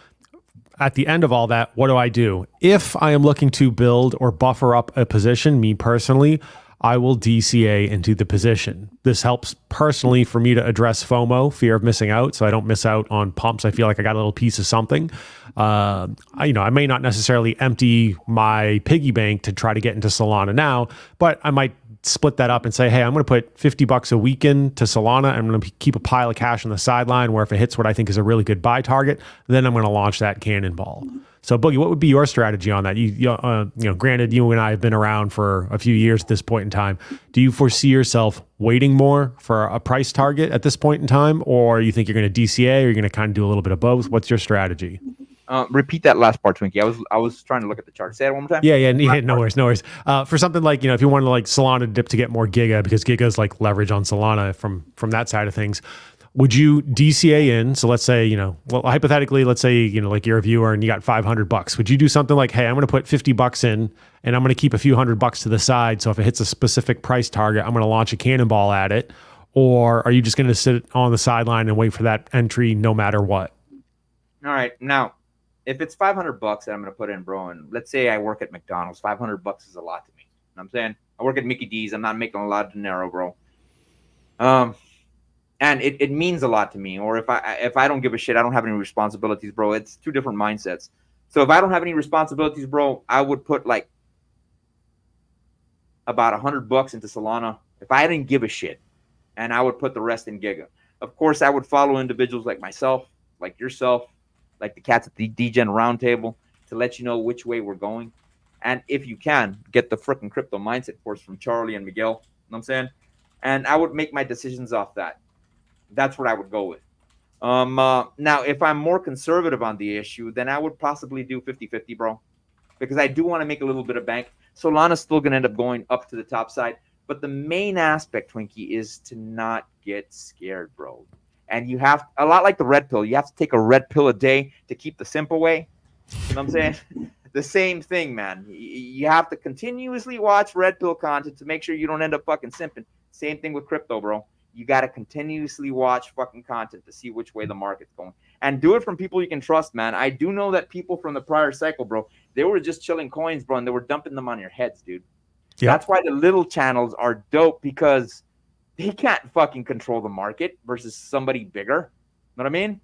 at the end of all that, what do I do? If I am looking to build or buffer up a position, me personally, I will DCA into the position. This helps personally for me to address FOMO, fear of missing out, so I don't miss out on pumps. I feel like I got a little piece of something. I may not necessarily empty my piggy bank to try to get into Solana now, but I might split that up and say, hey, I'm going to put $50 a week into Solana. I'm going to keep a pile of cash on the sideline where if it hits what I think is a really good buy target, then I'm going to launch that cannonball. So Boogie, what would be your strategy on that? Granted, you and I have been around for a few years at this point in time. Do you foresee yourself waiting more for a price target at this point in time? Or you think you're going to DCA or you're going to kind of do a little bit of both? What's your strategy? Repeat that last part, Twinkie. I was trying to look at the chart. Say it one more time. Yeah. No worries. For something like, if you wanted like Solana dip to get more Giga, because Giga is like leverage on Solana from that side of things, would you DCA in? So let's say, hypothetically, let's say, like you're a viewer and you got $500. Would you do something like, hey, I'm going to put $50 in and I'm going to keep a few $100 to the side. So if it hits a specific price target, I'm going to launch a cannonball at it. Or are you just going to sit on the sideline and wait for that entry no matter what? All right. Now, if it's $500 that I'm going to put in, bro, and let's say I work at McDonald's, $500 is a lot to me. You know what I'm saying? I work at Mickey D's. I'm not making a lot of dinero, bro. And it means a lot to me. Or if I don't give a shit, I don't have any responsibilities, bro. It's two different mindsets. So if I don't have any responsibilities, bro, I would put like about $100 into Solana if I didn't give a shit, and I would put the rest in Giga. Of course, I would follow individuals like myself, like yourself, like the cats at the DGen Roundtable to let you know which way we're going. And if you can, get the freaking crypto mindset course from Charlie and Miguel. You know what I'm saying? And I would make my decisions off that. That's what I would go with. Now, if I'm more conservative on the issue, then I would possibly do 50-50, bro. Because I do want to make a little bit of bank. Solana's still going to end up going up to the top side. But the main aspect, Twinkie, is to not get scared, bro. And you have, a lot like the red pill, you have to take a red pill a day to keep the simp away. You know what I'm saying? The same thing, man. You have to continuously watch red pill content to make sure you don't end up fucking simping. Same thing with crypto, bro. You got to continuously watch fucking content to see which way the market's going. And do it from people you can trust, man. I do know that people from the prior cycle, bro, they were just chilling coins, bro, and they were dumping them on your heads, dude. Yep. That's why the little channels are dope, because they can't fucking control the market versus somebody bigger. Know what I mean?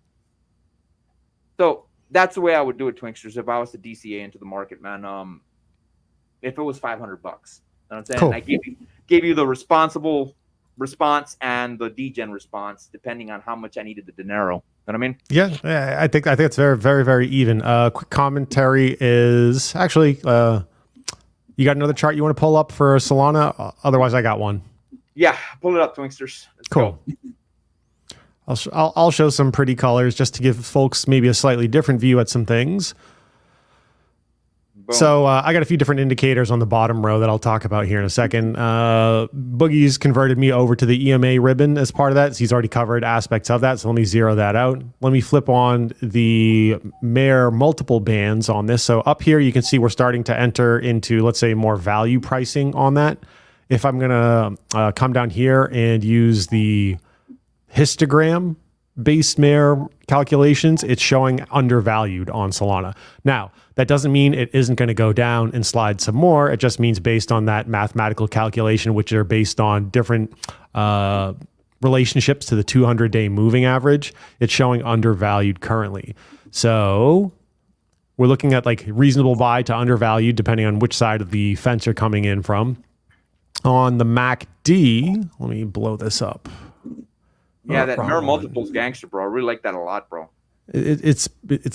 So that's the way I would do it, Twinksters, if I was to DCA into the market, man. If it was $500. You know what I'm saying? Cool. I gave you the responsible response and the degen response, depending on how much I needed the dinero. You know what I mean? Yeah, I think it's very, very, very even. Quick commentary is actually, you got another chart you want to pull up for Solana? Otherwise, I got one. Yeah, pull it up, Twinksters. Let's cool. Go. I'll show some pretty colors just to give folks maybe a slightly different view at some things. Boom. So I got a few different indicators on the bottom row that I'll talk about here in a second. Boogie's converted me over to the EMA ribbon as part of that. So he's already covered aspects of that. So let me zero that out. Let me flip on the Mayor multiple bands on this. So up here, you can see we're starting to enter into, let's say, more value pricing on that. If I'm going to come down here and use the histogram based Mayor calculations, it's showing undervalued on Solana. Now, that doesn't mean it isn't going to go down and slide some more. It just means based on that mathematical calculation, which are based on different relationships to the 200-day moving average, it's showing undervalued currently. So we're looking at like reasonable buy to undervalued, depending on which side of the fence you're coming in from. On the MACD, let me blow this up. Yeah, that Mirror Multiples gangster, bro. I really like that a lot, bro. It's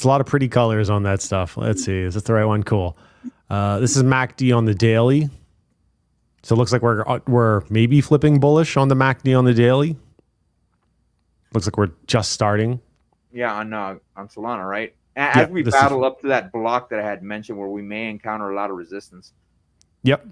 a lot of pretty colors on that stuff. Let's see. Is this the right one? Cool. This is MACD on the daily. So it looks like we're maybe flipping bullish on the MACD on the daily. Looks like we're just starting. Yeah, on Solana, right? As we battle up to that block that I had mentioned where we may encounter a lot of resistance. Yep.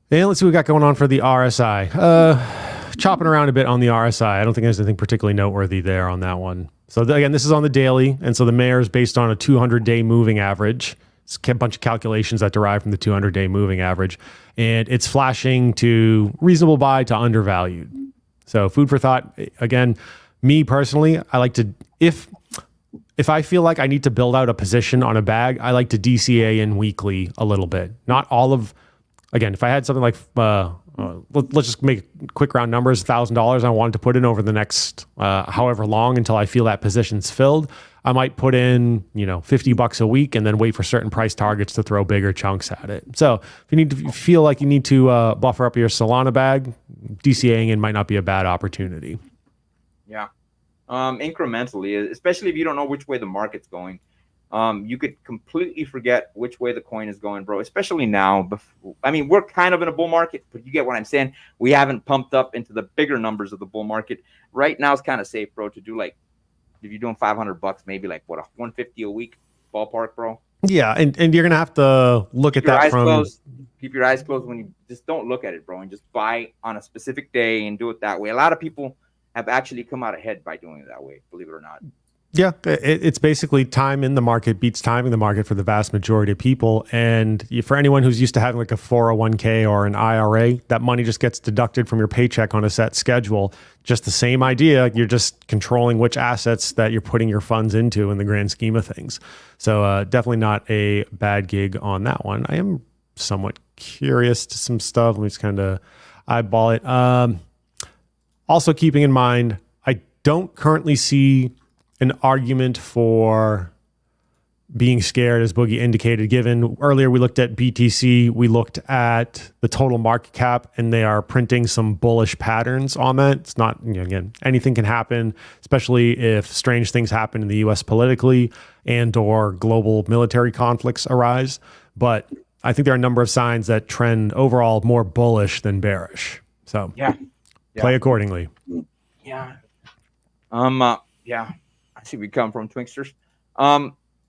And let's see what we got going on for the RSI. Chopping around a bit on the RSI. I don't think there's anything particularly noteworthy there on that one. So again, this is on the daily. And so the Mayor is based on a 200-day moving average. It's a bunch of calculations that derive from the 200-day moving average. And it's flashing to reasonable buy to undervalued. So food for thought. Again, me personally, I like to, if I feel like I need to build out a position on a bag, I like to DCA in weekly a little bit. Not all of, again, if I had something like, let's just make quick round numbers, $1,000 I wanted to put in over the next however long until I feel that position's filled, I might put in, $50 a week and then wait for certain price targets to throw bigger chunks at it. So if you feel like you need to buffer up your Solana bag, DCAing in might not be a bad opportunity. Yeah. Incrementally, especially if you don't know which way the market's going. You could completely forget which way the coin is going, bro, especially now. I mean, we're kind of in a bull market, but you get what I'm saying. We haven't pumped up into the bigger numbers of the bull market. Right now, it's kind of safe, bro, to do like, if you're doing $500, maybe like what, $150 a week ballpark, bro. Yeah, and you're gonna have to look at that from. Keep your eyes closed when you just don't look at it, bro, and just buy on a specific day and do it that way. A lot of people have actually come out ahead by doing it that way, believe it or not. Yeah, it's basically time in the market beats timing the market for the vast majority of people. And for anyone who's used to having like a 401k or an IRA, that money just gets deducted from your paycheck on a set schedule. Just the same idea. You're just controlling which assets that you're putting your funds into in the grand scheme of things. So definitely not a bad gig on that one. I am somewhat curious to some stuff. Let me just kind of eyeball it. Also keeping in mind, I don't currently see an argument for being scared, as Boogie indicated. Given earlier, we looked at BTC, we looked at the total market cap, and they are printing some bullish patterns on that. It's not, again, anything can happen, especially if strange things happen in the U.S. politically and or global military conflicts arise. But I think there are a number of signs that trend overall more bullish than bearish. So play accordingly. Yeah. Yeah. I see we come from Twinksters.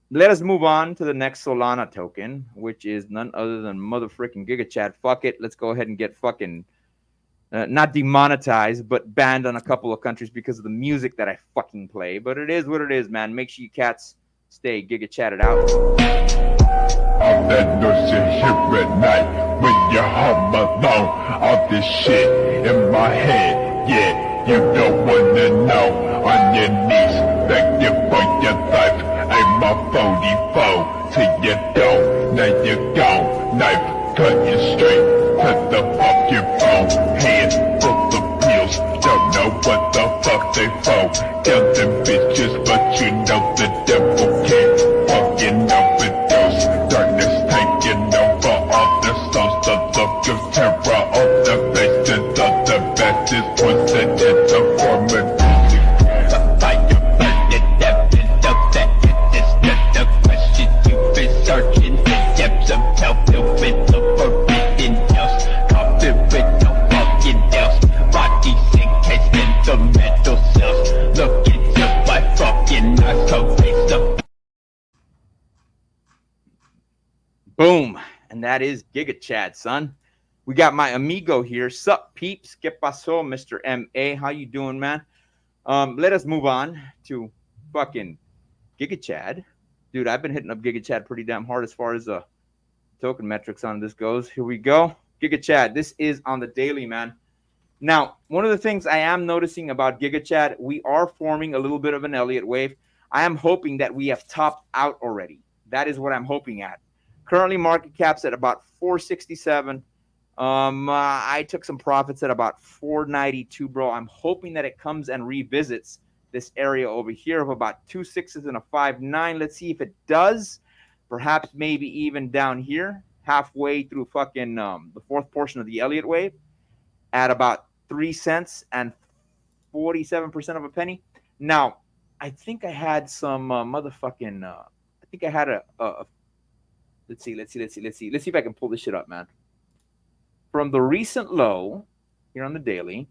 Let us move on to the next Solana token, which is none other than motherfucking GigaChat. Fuck it. Let's go ahead and get fucking not demonetized, but banned on a couple of countries because of the music that I fucking play. But it is what it is, man. Make sure you cats stay GigaChatted out. All that noise you hear at night when you're home alone. All this shit in my head, yeah, you don't wanna know. On your knees, begging for your life. I'm a 44 till you don't. Now you're gone, knife cutting straight to the fucking bone. Hand full of pills, don't know what the fuck they for. Tell them bitches, but you know the devil can't fucking overdose. Darkness taking over all the souls of the terror on the faces of the best ones that it's a form of music. The fire burning evidence of that it is not the question you've been searching. The depths of hell filled with the forbidden else. Coffin with no fucking else. Bodies encased in the metal cells. Look into my fucking eyes, so face the Boom. And that is GigaChat, son. We got my amigo here. Sup, peeps? ¿Qué pasó, Mr. M.A.? How you doing, man? Let us move on to fucking GigaChat. Dude, I've been hitting up GigaChat pretty damn hard as far as token metrics on this goes. Here we go. GigaChat. This is on the daily, man. Now, one of the things I am noticing about GigaChat, we are forming a little bit of an Elliott wave. I am hoping that we have topped out already. That is what I'm hoping at. Currently, market cap's at about 467. I took some profits at about 492, bro. I'm hoping that it comes and revisits this area over here of about 2 6s and a 5.9. Let's see if it does. Perhaps maybe even down here, halfway through fucking the fourth portion of the Elliott wave at about 3 cents and 47% of a penny. Now, I think I had some motherfucking. I think I had a Let's see if I can pull this shit up, man. From the recent low here on the daily,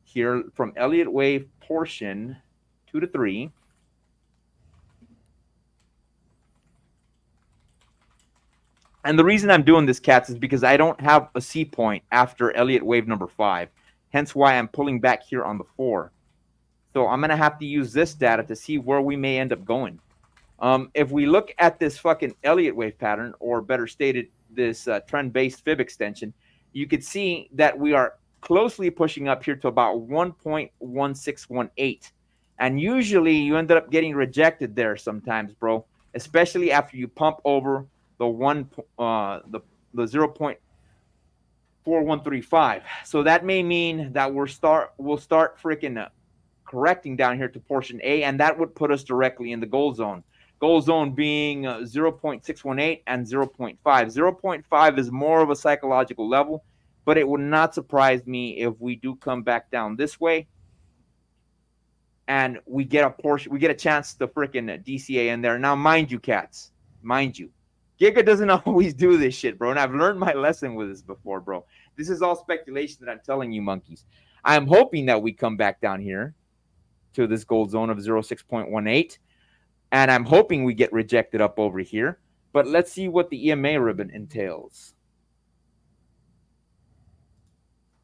here from Elliott wave portion 2 to 3. And the reason I'm doing this, cats, is because I don't have a C point after Elliott wave number 5. Hence why I'm pulling back here on the 4. So I'm going to have to use this data to see where we may end up going. If we look at this fucking Elliott wave pattern, or better stated, this trend-based fib extension, you could see that we are closely pushing up here to about 1.1618. And usually you ended up getting rejected there sometimes, bro, especially after you pump over the 0.4135. So that may mean that we'll start freaking correcting down here to portion A, and that would put us directly in the gold zone. Gold zone being 0.618 and 0.5. 0.5 is more of a psychological level, but it would not surprise me if we do come back down this way and we get a chance to freaking DCA in there. Now, mind you, cats, mind you, Giga doesn't always do this shit, bro, and I've learned my lesson with this before, bro. This is all speculation that I'm telling you, monkeys. I'm hoping that we come back down here to this gold zone of 0.618. And I'm hoping we get rejected up over here. But let's see what the EMA ribbon entails.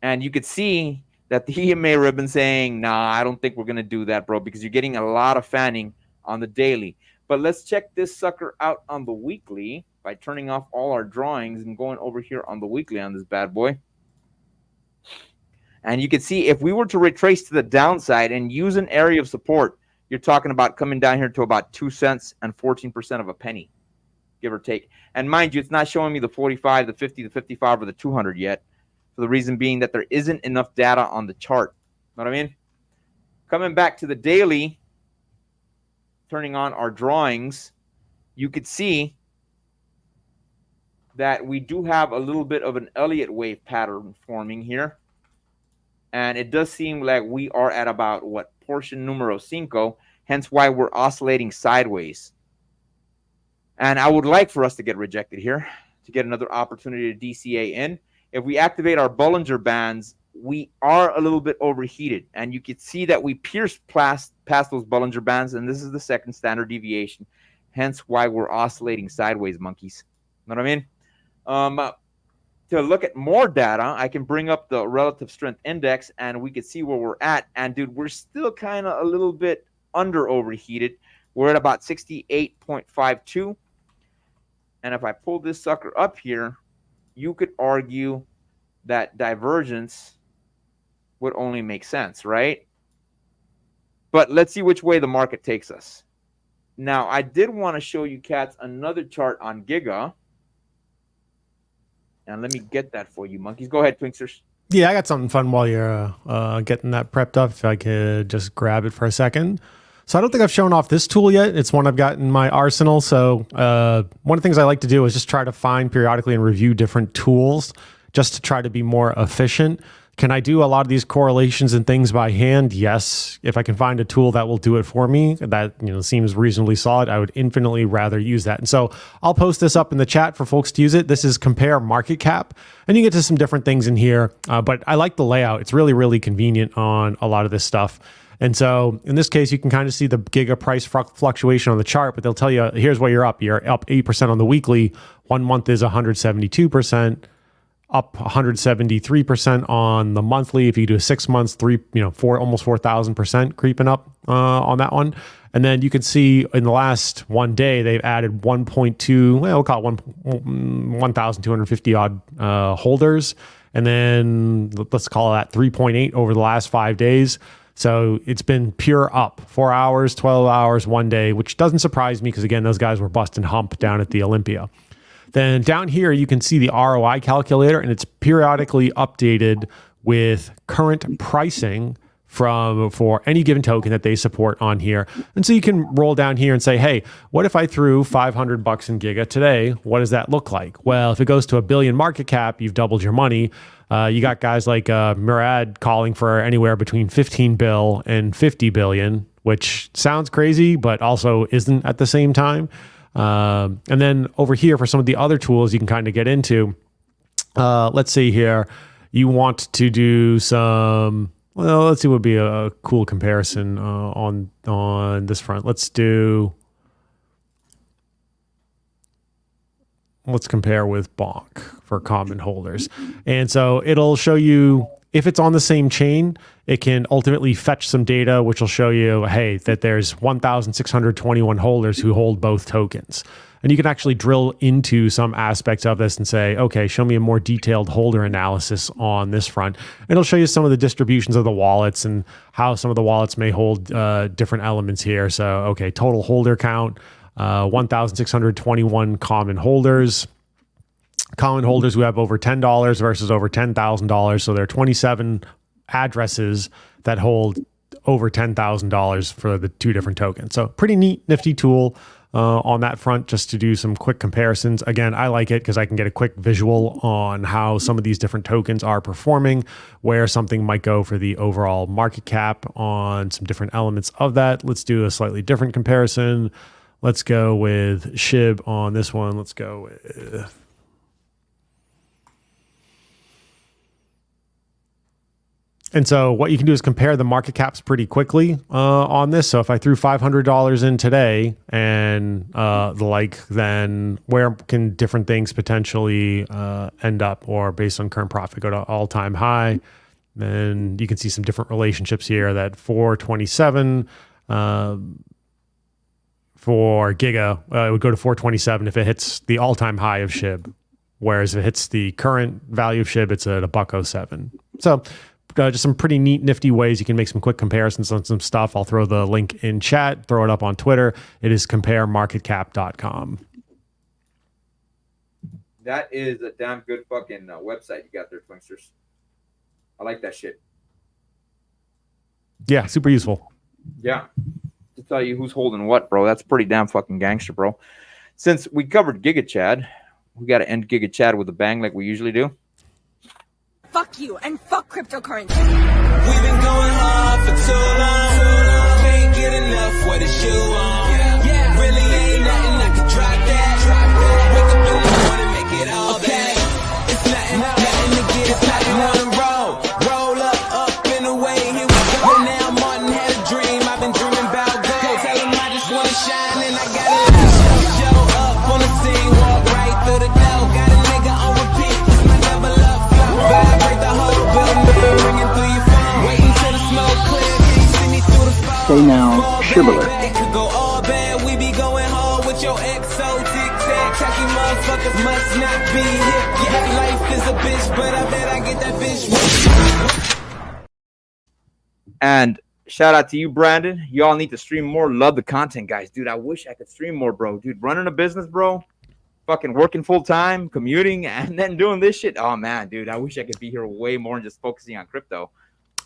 And you could see that the EMA ribbon saying, nah, I don't think we're going to do that, bro, because you're getting a lot of fanning on the daily. But let's check this sucker out on the weekly by turning off all our drawings and going over here on the weekly on this bad boy. And you can see if we were to retrace to the downside and use an area of support, you're talking about coming down here to about 2 cents and 14% of a penny, give or take. And mind you, it's not showing me the 45, the 50, the 55, or the 200 yet, for the reason being that there isn't enough data on the chart. Know what I mean? Coming back to the daily, turning on our drawings, you could see that we do have a little bit of an Elliott wave pattern forming here. And it does seem like we are at about what, portion numero 5, hence why we're oscillating sideways. And I would like for us to get rejected here to get another opportunity to DCA in. If we activate our Bollinger Bands, we are a little bit overheated. And you can see that we pierced past those Bollinger Bands, and this is the second standard deviation. Hence why we're oscillating sideways, monkeys. Know what I mean? To look at more data, I can bring up the relative strength index, and we can see where we're at. And, dude, we're still kind of a little bit under overheated. We're at about 68.52. And if I pull this sucker up here, you could argue that divergence would only make sense, right? But let's see which way the market takes us. Now, I did want to show you cats another chart on Giga. And let me get that for you, monkeys. Go ahead, Twinksters. Yeah, I got something fun while you're getting that prepped up. If I could just grab it for a second. So I don't think I've shown off this tool yet. It's one I've got in my arsenal. So one of the things I like to do is just try to find periodically and review different tools just to try to be more efficient. Can I do a lot of these correlations and things by hand? Yes. If I can find a tool that will do it for me, that seems reasonably solid, I would infinitely rather use that. And so I'll post this up in the chat for folks to use it. This is compare market cap, and you get to some different things in here. But I like the layout. It's really, really convenient on a lot of this stuff. And so in this case, you can kind of see the Giga price fluctuation on the chart, but they'll tell you, here's where you're up. You're up 8% on the weekly. 1 month is 172%. Up 173% on the monthly. If you do 6 months, almost 4,000% creeping up on that one. And then you can see in the last 1 day, they've added 1.2, well, we'll call it 1,250 odd holders. And then let's call that 3.8 over the last 5 days. So it's been pure up, 4 hours, 12 hours, 1 day, which doesn't surprise me because, again, those guys were busting hump down at the Olympia. Then down here, you can see the ROI calculator, and it's periodically updated with current pricing for any given token that they support on here. And so you can roll down here and say, hey, what if I threw $500 in Giga today? What does that look like? Well, if it goes to $1 billion market cap, you've doubled your money. You got guys like Murad calling for anywhere between 15 bill and 50 billion, which sounds crazy, but also isn't at the same time. And then over here for some of the other tools you can kind of get into, let's see here, you want to do some, well, let's see what would be a cool comparison on this front. Let's compare with Bonk for common holders. And so it'll show you if it's on the same chain, it can ultimately fetch some data, which will show you, hey, that there's 1,621 holders who hold both tokens. And you can actually drill into some aspects of this and say, okay, show me a more detailed holder analysis on this front. It'll show you some of the distributions of the wallets and how some of the wallets may hold different elements here. So, okay, total holder count, 1,621 common holders. Common holders who have over $10 versus over $10,000. So there are 27 addresses that hold over $10,000 for the two different tokens. So pretty neat, nifty tool on that front just to do some quick comparisons. Again, I like it because I can get a quick visual on how some of these different tokens are performing, where something might go for the overall market cap on some different elements of that. Let's do a slightly different comparison. Let's go with SHIB on this one. Let's go with... And so what you can do is compare the market caps pretty quickly on this. So if I threw $500 in today and then where can different things potentially end up, or based on current profit, go to all-time high. Then you can see some different relationships here. That 427 for Giga, it would go to 427 if it hits the all-time high of SHIB. Whereas if it hits the current value of SHIB, it's at $1.07. So just some pretty neat, nifty ways you can make some quick comparisons on some stuff. I'll throw the link in chat, throw it up on Twitter. It is comparemarketcap.com. That is a damn good fucking website you got there, Twinksters. I like that shit. Yeah, super useful. Yeah. It's tell you who's holding what, bro. That's pretty damn fucking gangster, bro. Since we covered Giga Chad, we got to end Giga Chad with a bang like we usually do. Fuck you and fuck cryptocurrency. We've been going hard for too long. Can't get enough what is you on. Yeah. Really ain't nothing I can drop that. Wake up in the morning, make it all day. It's nothing to get it poppin' on the roll. Roll up and away. Here we go. Now Martin had a dream. I've been dreaming about gold. Tell him I just wanna shine and I gotta show up on the scene. Walk right through the door. Got a nigga on repeat. My double up flow. Vibrate the whole building. Ringing through your phone. Waiting till the smoke clear. Can you see me through the fog? Stay now, Shibboleth. It could go all bad. We be going hard with your exo tic-tac. Tacky motherfuckers must not be hip. Yeah, life is a bitch, but I bet I get that bitch with. And shout out to you, Brandon. Y'all need to stream more. Love the content, guys. Dude, I wish I could stream more, bro. Dude, running a business, bro. Fucking working full time, commuting, and then doing this shit. Oh, man, dude. I wish I could be here way more and just focusing on crypto.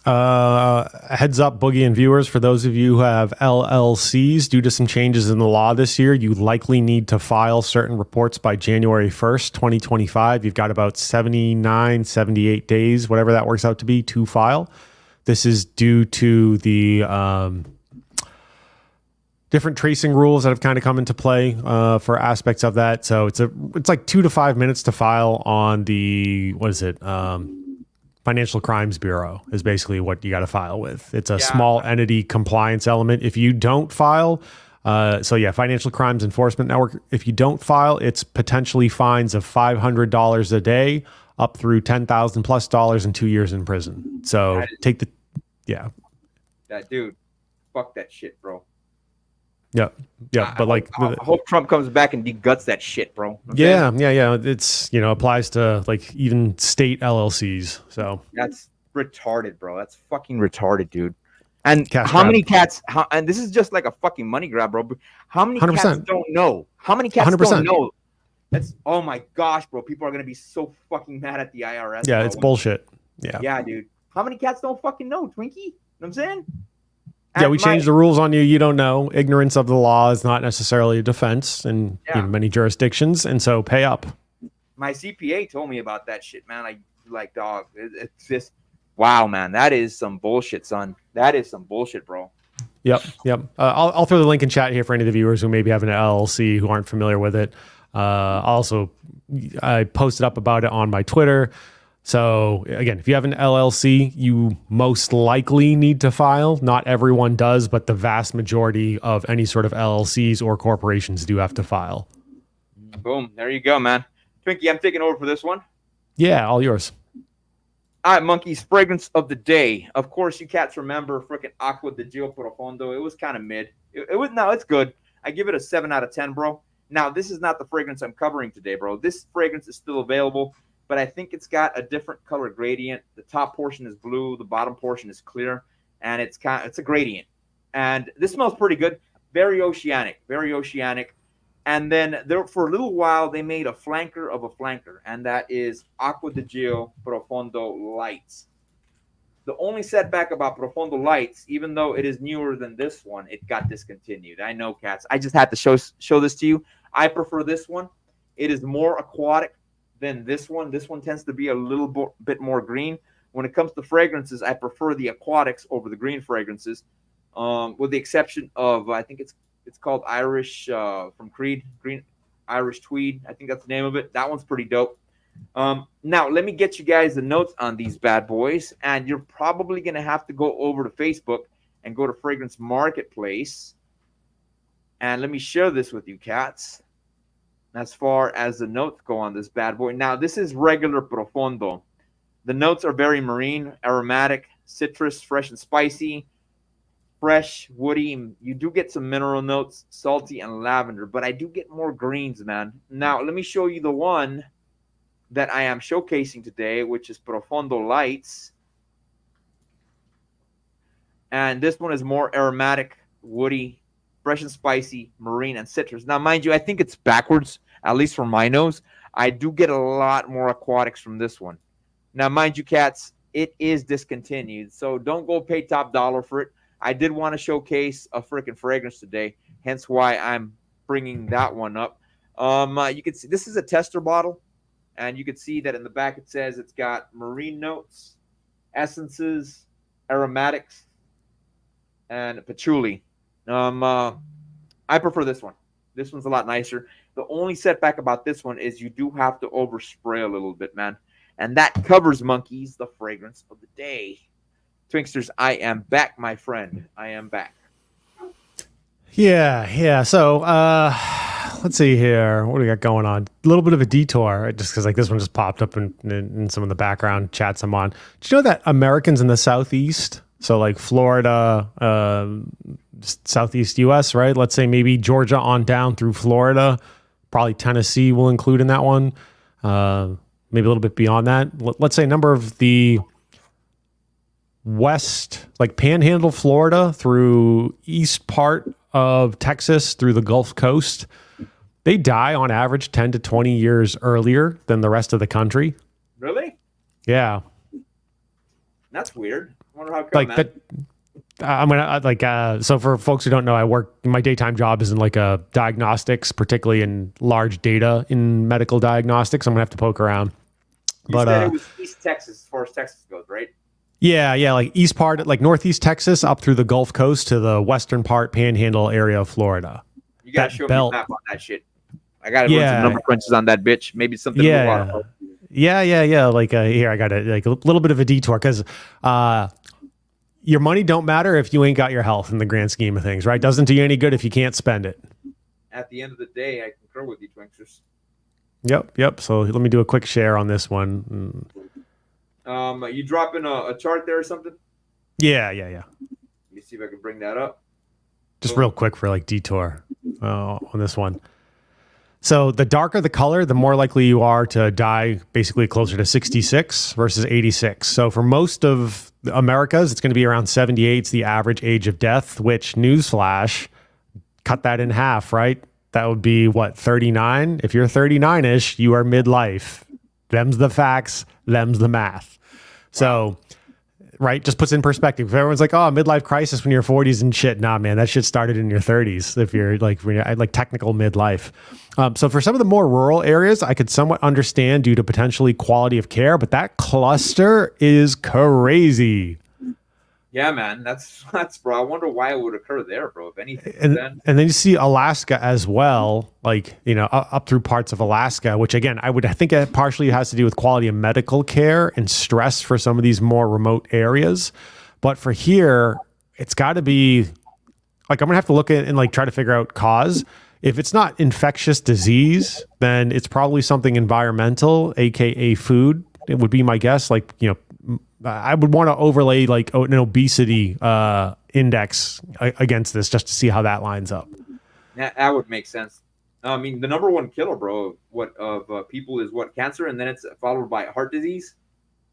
Heads up, Boogie and viewers, for those of you who have LLCs, due to some changes in the law this year, you likely need to file certain reports by January 1st, 2025. You've got about 79, 78 days, whatever that works out to be, to file. This is due to the different tracing rules that have kind of come into play for aspects of that. So it's like 2 to 5 minutes to file on the, Financial Crimes Bureau is basically what you got to file with. It's a small entity compliance element. If you don't file, Financial Crimes Enforcement Network, if you don't file, it's potentially fines of $500 a day up through $10,000 plus and 2 years in prison. So That dude, fuck that shit, bro. Yeah. I hope Trump comes back and deguts that shit, bro. Yeah. It's, applies to like even state LLCs. So that's retarded, bro. That's fucking retarded, dude. And Cash how grab. many cats? And this is just like a fucking money grab, bro. How many 100%. cats don't know? How many cats 100%. don't know? That's oh my gosh, bro. People are gonna be so fucking mad at the IRS. yeah, bro. it's bullshit. Yeah, dude. How many cats don't fucking know, Twinkie? You know what I'm saying? Yeah, we changed the rules on you. You don't know. Ignorance of the law is not necessarily a defense in many jurisdictions, and so pay up. My CPA told me about that shit, man. Dog. It's just wow, man. That is some bullshit, son. That is some bullshit, bro. Yep. I'll throw the link in chat here for any of the viewers who maybe have an LLC who aren't familiar with it. I posted up about it on my Twitter. So again, if you have an LLC, you most likely need to file. Not everyone does, but the vast majority of any sort of LLCs or corporations do have to file. Boom. There you go, man. Twinkie, I'm taking over for this one. Yeah, all yours. All right, monkeys, fragrance of the day. Of course, you cats remember freaking Aqua di Gio Profondo. It was kind of mid. It's good. I give it a 7 out of 10, bro. Now, this is not the fragrance I'm covering today, bro. This fragrance is still available, but I think it's got a different color gradient. The top portion is blue, the bottom portion is clear, and it's a gradient. And this smells pretty good. Very oceanic, very oceanic. And then for a little while, they made a flanker of a flanker, and that is Aqua di Gio Profondo Lights. The only setback about Profondo Lights, even though it is newer than this one, it got discontinued. I know, cats. I just had to show this to you. I prefer this one. It is more aquatic than this one. This one tends to be a little bit more green. When it comes to fragrances, I prefer the aquatics over the green fragrances, with the exception of, I think it's called Irish from Creed, Green Irish Tweed. I think that's the name of it. That one's pretty dope. Now, let me get you guys the notes on these bad boys, and you're probably going to have to go over to Facebook and go to Fragrance Marketplace. And let me share this with you, cats, as far as the notes go on this bad boy. Now, this is regular Profondo. The notes are very marine, aromatic, citrus, fresh and spicy, fresh, woody. You do get some mineral notes, salty and lavender, but I do get more greens, man. Now, let me show you the one that I am showcasing today, which is Profondo Lights. And this one is more aromatic, woody, fresh and spicy, marine, and citrus. Now, mind you, I think it's backwards, at least for my nose. I do get a lot more aquatics from this one. Now, mind you, cats, it is discontinued, so don't go pay top dollar for it. I did want to showcase a freaking fragrance today, hence why I'm bringing that one up. You can see this is a tester bottle, and you can see that in the back it says it's got marine notes, essences, aromatics, and patchouli. I prefer this one. This one's a lot nicer. The only setback about this one is you do have to overspray a little bit, man. And that covers, monkeys, the fragrance of the day. Twinksters, I am back, my friend. I am back. Yeah. So, let's see here. What do we got going on? A little bit of a detour, just because like this one just popped up in some of the background chats I'm on. Did you know that Americans in the Southeast, so like Florida, Southeast U.S., right? Let's say maybe Georgia on down through Florida, probably Tennessee will include in that one. Maybe a little bit beyond that. Let's say a number of the west, like Panhandle, Florida, through east part of Texas, through the Gulf Coast, they die on average 10 to 20 years earlier than the rest of the country. Really? Yeah. That's weird. I wonder how come, Like man. that. I'm gonna so for folks who don't know, I work. My daytime job is in like a diagnostics, particularly in large data in medical diagnostics. I'm gonna have to poke around. You said it was East Texas, as far as Texas goes, right? Yeah, like east part, like northeast Texas, up through the Gulf Coast to the western part, Panhandle area of Florida. You gotta That show belt. me a map on that shit. I gotta run some number crunches on that bitch. Maybe something. Yeah. Like here, I got like a little bit of a detour because your money don't matter if you ain't got your health in the grand scheme of things, right? Doesn't do you any good if you can't spend it. At the end of the day, I concur with you, Twinksters. Yep. So let me do a quick share on this one. You dropping a chart there or something? Yeah. Let me see if I can bring that up. Just real quick for like detour on this one. So the darker the color, the more likely you are to die basically closer to 66 versus 86. So for most of Americas, it's going to be around 78. It's the average age of death, which, newsflash, cut that in half, right? That would be what, 39? If you're 39-ish, you are midlife. Them's the facts. Them's the math. So, right, just puts in perspective. If everyone's like, oh, midlife crisis when you're 40s and shit. Nah, man, that shit started in your 30s. If you're like technical midlife. So for some of the more rural areas, I could somewhat understand due to potentially quality of care, but that cluster is crazy. Yeah, man, that's bro. I wonder why it would occur there, bro. If anything, And then you see Alaska as well, like, you know, up through parts of Alaska, which again, I think it partially has to do with quality of medical care and stress for some of these more remote areas. But for here, it's got to be like, I'm gonna have to look at and like try to figure out cause. If it's not infectious disease, then it's probably something environmental, aka food. It would be my guess. Like, you know, I would want to overlay like an obesity index against this just to see how that lines up. That would make sense. I mean, the number one killer, bro, of people is what, cancer, and then it's followed by heart disease.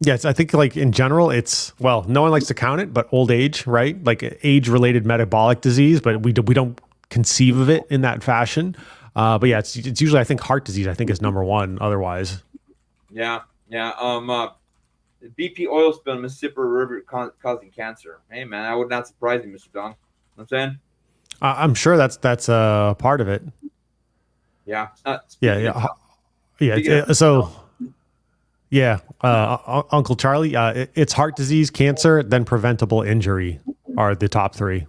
Yes, I think like in general, it's, well, no one likes to count it, but old age, right? Like age-related metabolic disease, but we don't conceive of it in that fashion. But yeah, it's usually, I think heart disease, I think, is number one otherwise. Yeah. BP oil spill in Mississippi River causing cancer. Hey, man, that would not surprise me, Mr. Dong. You know what I'm saying? I'm sure that's a part of it. Yeah. Uncle Charlie, it's heart disease, cancer, then preventable injury are the top three.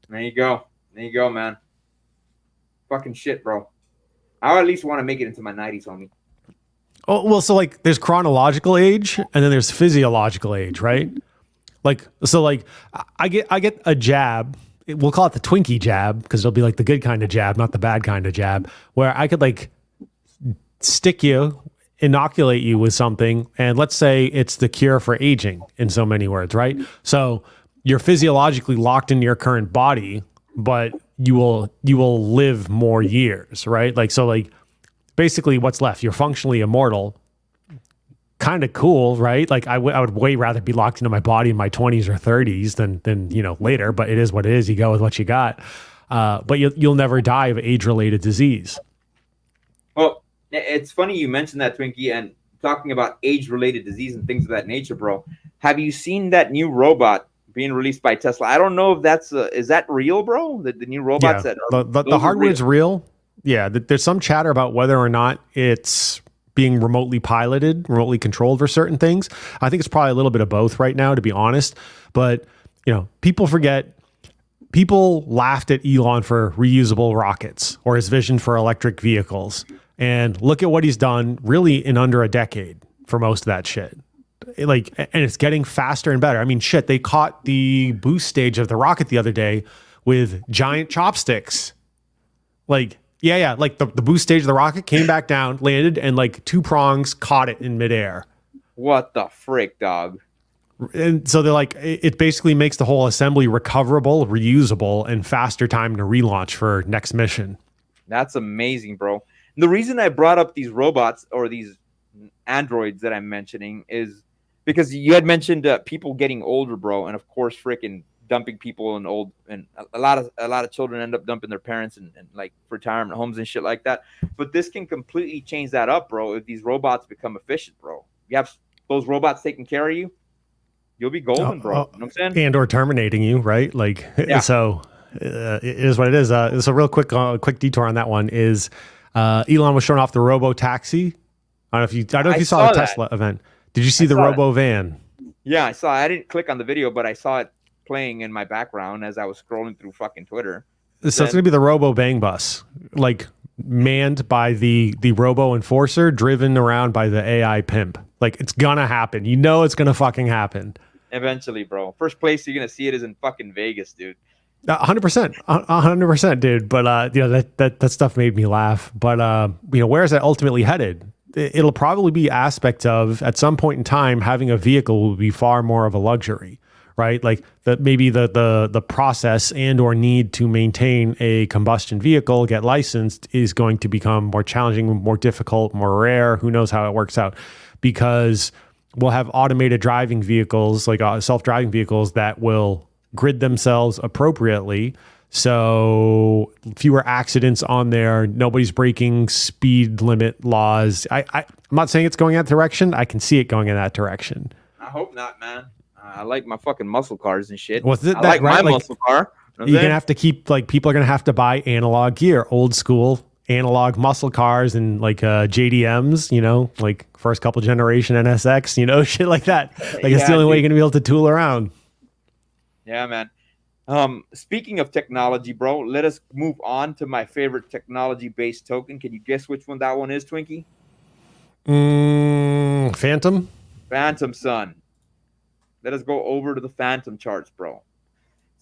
There you go, man. Fucking shit, bro. I at least want to make it into my 90s, homie. Oh, well, so like there's chronological age and then there's physiological age, right? Like, so like I get a jab. We'll call it the Twinkie jab because it'll be like the good kind of jab, not the bad kind of jab, where I could like stick you, inoculate you with something. And let's say it's the cure for aging in so many words, right? So you're physiologically locked into your current body, but you will live more years, right? Like, so like basically what's left, you're functionally immortal. Kind of cool, right? Like I would way rather be locked into my body in my 20s or 30s than you know, later, but it is what it is. You go with what you got. But you'll never die of age-related disease. Well, it's funny you mentioned that, Twinkie, and talking about age-related disease and things of that nature, bro. Have you seen that new robot being released by Tesla. I don't know if that's is that real, bro? The new robots Yeah, that are, the those are hardware's real. Yeah, there's some chatter about whether or not it's being remotely piloted, remotely controlled for certain things. I think it's probably a little bit of both right now, to be honest. But people forget. People laughed at Elon for reusable rockets or his vision for electric vehicles, and look at what he's done, really in under a decade for most of that shit. And it's getting faster and better. I mean, shit, they caught the boost stage of the rocket the other day with giant chopsticks. Like the boost stage of the rocket came back down, landed, and like two prongs caught it in midair. What the frick, dog? And so they're like, it basically makes the whole assembly recoverable, reusable, and faster time to relaunch for next mission. That's amazing, bro. And the reason I brought up these robots or these androids that I'm mentioning is because you had mentioned people getting older, bro, and of course, freaking dumping people and a lot of children end up dumping their parents and like retirement homes and shit like that. But this can completely change that up, bro. If these robots become efficient, bro, you have those robots taking care of you, you'll be golden, bro. You know what I'm saying? And or terminating you, right? Like, yeah. So it is what it is. So real quick detour on that one is Elon was showing off the robo taxi. I don't know if you saw the Tesla event. Did you see the robo van? Yeah, I saw. I didn't click on the video, but I saw it playing in my background as I was scrolling through fucking Twitter. So it's going to be the robo bang bus, like manned by the robo enforcer, driven around by the AI pimp. Like, it's gonna happen. You know it's gonna fucking happen. Eventually, bro. First place you're gonna see it is in fucking Vegas, dude. 100%, dude. But that stuff made me laugh. But where is that ultimately headed? It'll probably be aspects of, at some point in time, having a vehicle will be far more of a luxury, right? Like maybe the process and or need to maintain a combustion vehicle, get licensed, is going to become more challenging, more difficult, more rare. Who knows how it works out? Because we'll have automated driving vehicles, like self-driving vehicles, that will grid themselves appropriately. So fewer accidents on there. Nobody's breaking speed limit laws. I'm not saying it's going that direction. I can see it going in that direction. I hope not, man. I like my fucking muscle cars and shit. Well, I like my muscle car. You're going to have to keep, like, people are going to have to buy analog gear, old school analog muscle cars and like JDMs, like first couple generation NSX, shit like that. Like, it's the only way you're going to be able to tool around. Yeah, man. Speaking of technology, bro, let us move on to my favorite technology-based token. Can you guess which one that one is, Twinkie? Phantom? Phantom, son. Let us go over to the Phantom charts, bro.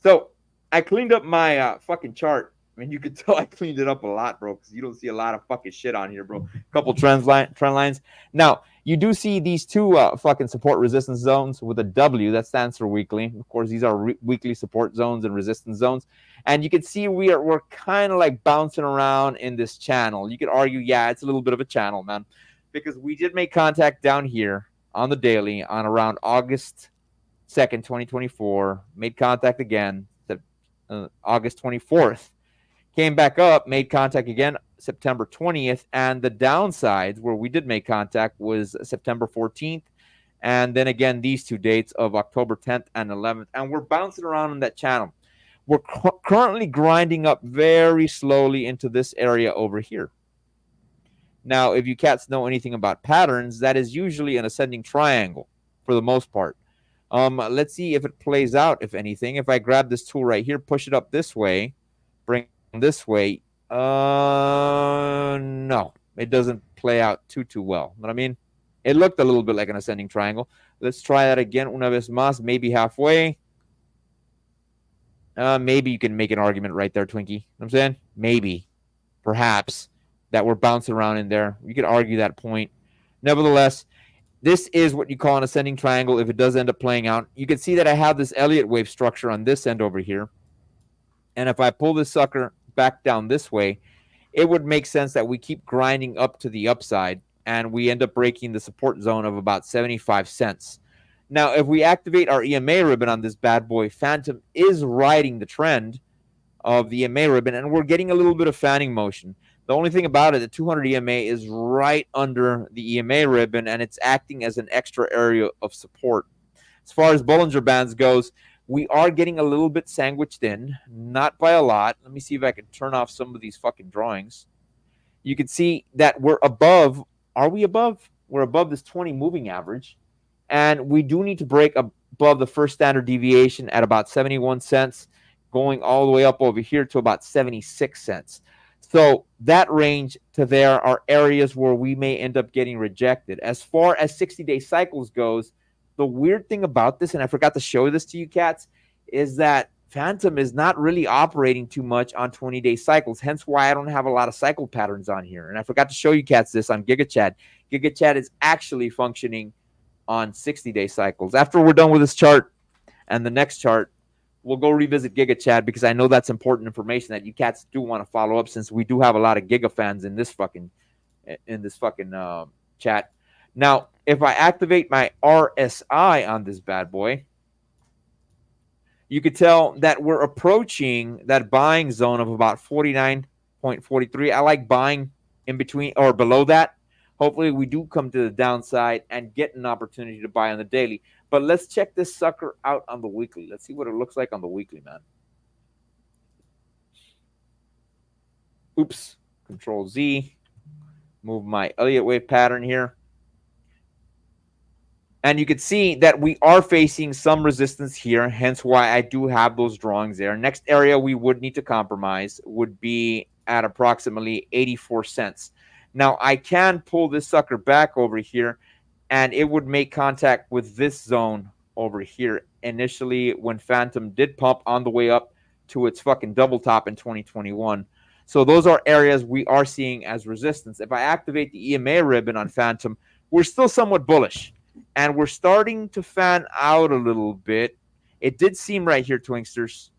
So I cleaned up my fucking chart. I mean, you could tell I cleaned it up a lot, bro, because you don't see a lot of fucking shit on here, bro. A couple trend lines. Now, you do see these two fucking support resistance zones with a W. That stands for weekly. Of course, these are weekly support zones and resistance zones. And you can see we're kind of like bouncing around in this channel. You could argue, yeah, it's a little bit of a channel, man, because we did make contact down here on the daily on around August 2nd, 2024. Made contact again August 24th. Came back up, made contact again September 20th, and the downsides where we did make contact was September 14th, and then again these two dates of October 10th and 11th, and we're bouncing around in that channel. We're currently grinding up very slowly into this area over here. Now, if you cats know anything about patterns, that is usually an ascending triangle for the most part. Let's see if it plays out, if anything. If I grab this tool right here, push it up this way, bring this way, no, it doesn't play out too well. You know what I mean? It looked a little bit like an ascending triangle. Let's try that again, una vez más, maybe halfway. Maybe you can make an argument right there, Twinkie. You know what I'm saying? Maybe, perhaps, that we're bouncing around in there. You could argue that point. Nevertheless, this is what you call an ascending triangle if it does end up playing out. You can see that I have this Elliott wave structure on this end over here. And if I pull this sucker back down this way, it would make sense that we keep grinding up to the upside and we end up breaking the support zone of about 75 cents. Now, if we activate our EMA ribbon on this bad boy, Phantom is riding the trend of the EMA ribbon, and we're getting a little bit of fanning motion. The only thing about it, the 200 EMA is right under the EMA ribbon, and it's acting as an extra area of support. As far as Bollinger Bands goes, We are getting a little bit sandwiched in, not by a lot. Let me see if I can turn off some of these fucking drawings. You can see that we're above. Are we above? We're above this 20 moving average. And we do need to break above the first standard deviation at about 71 cents, going all the way up over here to about 76 cents. So that range to there are areas where we may end up getting rejected. As far as 60-day cycles goes, the weird thing about this, and I forgot to show this to you cats, is that Phantom is not really operating too much on 20-day cycles, hence why I don't have a lot of cycle patterns on here. And I forgot to show you cats this on GigaChat. GigaChat is actually functioning on 60-day cycles. After we're done with this chart and the next chart, we'll go revisit GigaChat because I know that's important information that you cats do want to follow up, since we do have a lot of Giga fans in this fucking chat. Now, if I activate my RSI on this bad boy, you could tell that we're approaching that buying zone of about 49.43. I like buying in between or below that. Hopefully we do come to the downside and get an opportunity to buy on the daily. But let's check this sucker out on the weekly. Let's see what it looks like on the weekly, man. Oops. Control Z. Move my Elliott wave pattern here. And you can see that we are facing some resistance here, hence why I do have those drawings there. Next area we would need to compromise would be at approximately 84 cents. Now, I can pull this sucker back over here, and it would make contact with this zone over here initially when Phantom did pump on the way up to its fucking double top in 2021. So those are areas we are seeing as resistance. If I activate the EMA ribbon on Phantom, we're still somewhat bullish, and we're starting to fan out a little bit. It did seem right here, Twinksters,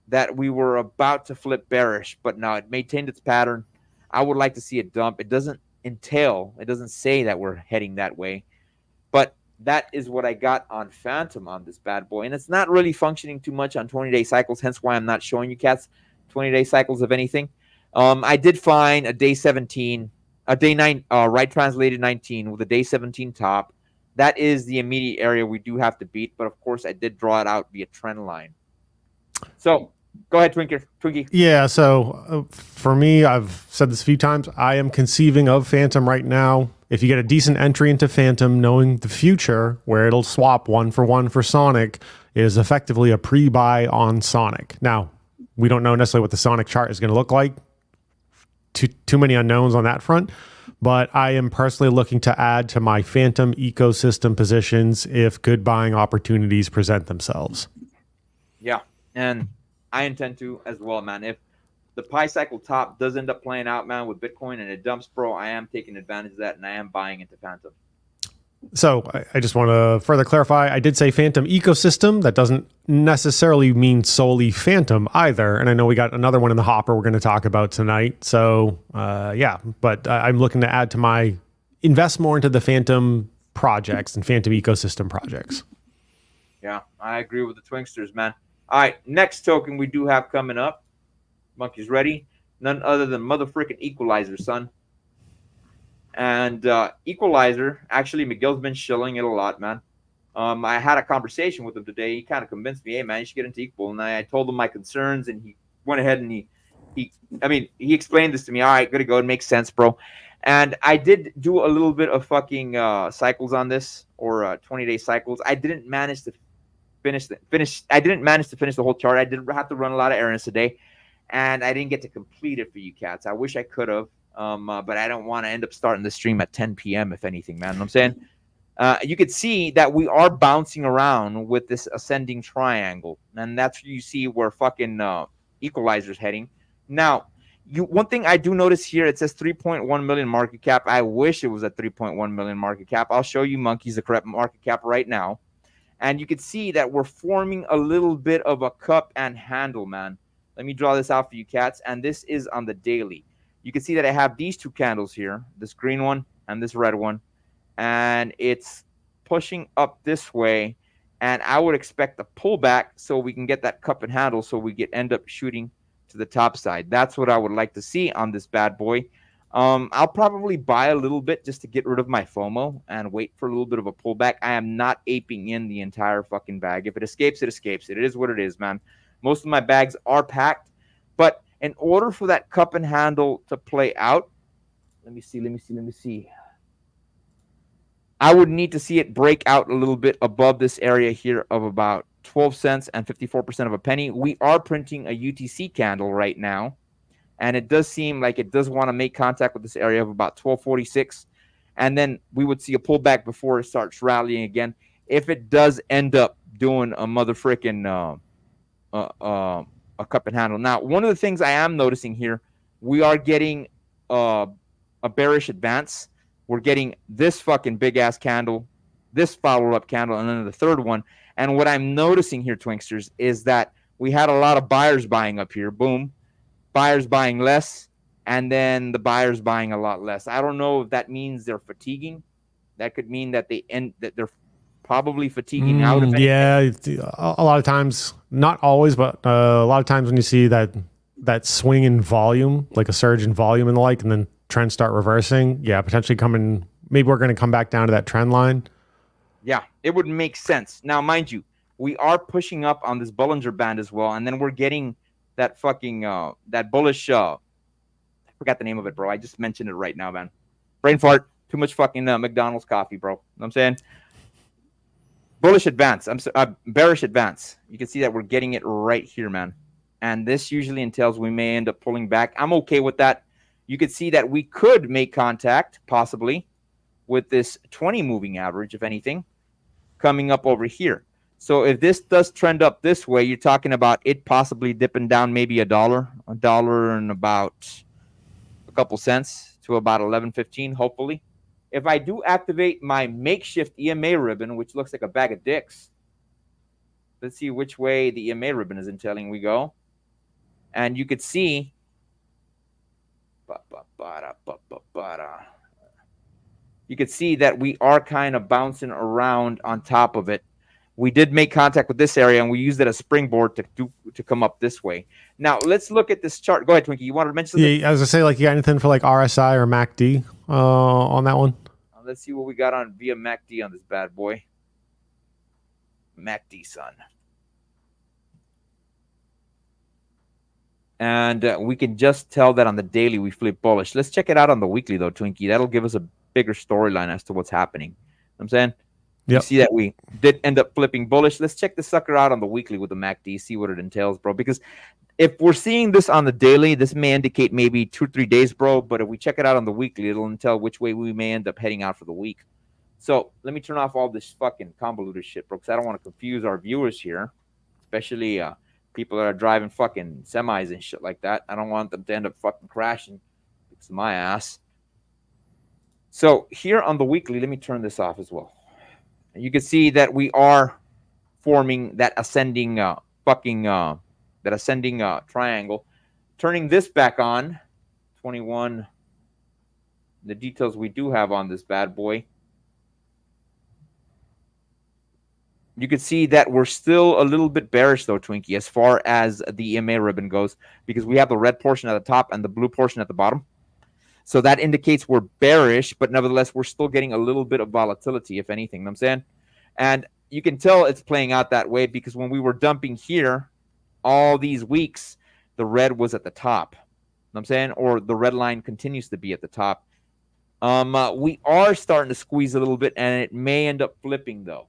that we were about to flip bearish, but now it maintained its pattern. I would like to see it dump. It doesn't say that we're heading that way, but that is what I got on Phantom on this bad boy. And it's not really functioning too much on 20-day cycles, hence why I'm not showing you cats 20-day cycles of anything. I did find a day 17, a day 9, right translated 19 with a day 17 top. That is the immediate area we do have to beat, but of course I did draw it out via trend line. So go ahead, Twinkie. Yeah, so for me, I've said this a few times, I am conceiving of Phantom right now. If you get a decent entry into Phantom, knowing the future, where it'll swap 1-for-1 for Sonic, is effectively a pre-buy on Sonic. Now, we don't know necessarily what the Sonic chart is going to look like. Too many unknowns on that front. But I am personally looking to add to my Phantom ecosystem positions if good buying opportunities present themselves. Yeah, and I intend to as well, man. If the Pi cycle top does end up playing out, man, with Bitcoin and it dumps, bro, I am taking advantage of that, and I am buying into Phantom. So I just want to further clarify. I did say Phantom ecosystem. That doesn't necessarily mean solely Phantom either. And I know we got another one in the hopper we're going to talk about tonight. So yeah, but I'm looking to add to my invest more into the Phantom projects and Phantom ecosystem projects. Yeah, I agree with the Twinksters, man. All right, next token we do have coming up. Monkey's ready. None other than motherfucking Equalizer, son. And Equalizer, actually, Miguel's been shilling it a lot, man. I had a conversation with him today. He kind of convinced me, hey, man, you should get into Equal. And I told him my concerns, and he went ahead and he explained this to me. All right, good to go. It makes sense, bro. And I did do a little bit of fucking cycles on this, or 20-day cycles. I didn't manage to finish. I didn't manage to finish the whole chart. I did have to run a lot of errands today, and I didn't get to complete it for you cats. I wish I could have. But I don't want to end up starting the stream at 10 p.m. if anything, man. You know what I'm saying? You could see that we are bouncing around with this ascending triangle, and that's you see where fucking Equalizer's heading. Now, one thing I do notice here, it says 3.1 million market cap. I wish it was a 3.1 million market cap. I'll show you monkeys the correct market cap right now, and you can see that we're forming a little bit of a cup and handle, man. Let me draw this out for you cats, and this is on the daily. You can see that I have these two candles here, this green one and this red one, and it's pushing up this way, and I would expect a pullback so we can get that cup and handle so we end up shooting to the top side. That's what I would like to see on this bad boy. I'll probably buy a little bit just to get rid of my FOMO and wait for a little bit of a pullback. I am not aping in the entire fucking bag. If it escapes, it escapes. It is what it is, man. Most of my bags are packed, but in order for that cup and handle to play out, let me see. I would need to see it break out a little bit above this area here of about 12 cents and 54% of a penny. We are printing a UTC candle right now, and it does seem like it does want to make contact with this area of about 1246, and then we would see a pullback before it starts rallying again. If it does end up doing a motherfucking a cup and handle. Now, one of the things I am noticing here, we are getting a bearish advance. We're getting this fucking big ass candle, this follow up candle, and then the third one. And what I'm noticing here, Twinksters, is that we had a lot of buyers buying up here. Boom. Buyers buying less, and then the buyers buying a lot less. I don't know if that means they're fatiguing. That could mean that they're probably fatiguing out. If yeah, a lot of times, not always, but a lot of times when you see that swing in volume, like a surge in volume and the like, and then trends start reversing, yeah, potentially coming. Maybe we're going to come back down to that trend line. Yeah, it would make sense. Now, mind you, we are pushing up on this Bollinger Band as well, and then we're getting that fucking that bullish. I forgot the name of it, bro. I just mentioned it right now, man. Brain fart. Too much fucking McDonald's coffee, bro. You know what I'm saying? Bullish advance. Bearish advance. You can see that we're getting it right here, man. And this usually entails we may end up pulling back. I'm okay with that. You could see that we could make contact, possibly, with this 20 moving average, if anything, coming up over here. So if this does trend up this way, you're talking about it possibly dipping down maybe $1 and about a couple cents to about 11.15, hopefully. If I do activate my makeshift EMA ribbon, which looks like a bag of dicks, let's see which way the EMA ribbon is entailing we go. And you could see you could see that we are kind of bouncing around on top of it. We did make contact with this area, and we used it as a springboard to come up this way. Now, let's look at this chart. Go ahead, Twinkie. You wanted to mention something? Yeah, as I say, like, you got anything for like RSI or MACD on that one? Let's see what we got on via MACD on this bad boy. MACD, son. And we can just tell that on the daily we flip bullish. Let's check it out on the weekly, though, Twinkie. That'll give us a bigger storyline as to what's happening. You know what I'm saying? Yep. You see that we did end up flipping bullish. Let's check the sucker out on the weekly with the MACD, see what it entails, bro. Because if we're seeing this on the daily, this may indicate maybe 2 or 3 days, bro. But if we check it out on the weekly, it'll entail which way we may end up heading out for the week. So let me turn off all this fucking convoluted shit, bro, because I don't want to confuse our viewers here, especially people that are driving fucking semis and shit like that. I don't want them to end up fucking crashing because of my ass. So here on the weekly, let me turn this off as well. You can see that we are forming that ascending triangle. Turning this back on, 21, the details we do have on this bad boy. You can see that we're still a little bit bearish, though, Twinkie, as far as the EMA ribbon goes, because we have the red portion at the top and the blue portion at the bottom. So that indicates we're bearish, but nevertheless, we're still getting a little bit of volatility, if anything. You know what I'm saying? And you can tell it's playing out that way because when we were dumping here all these weeks, the red was at the top. You know what I'm saying? Or the red line continues to be at the top. We are starting to squeeze a little bit, and it may end up flipping, though.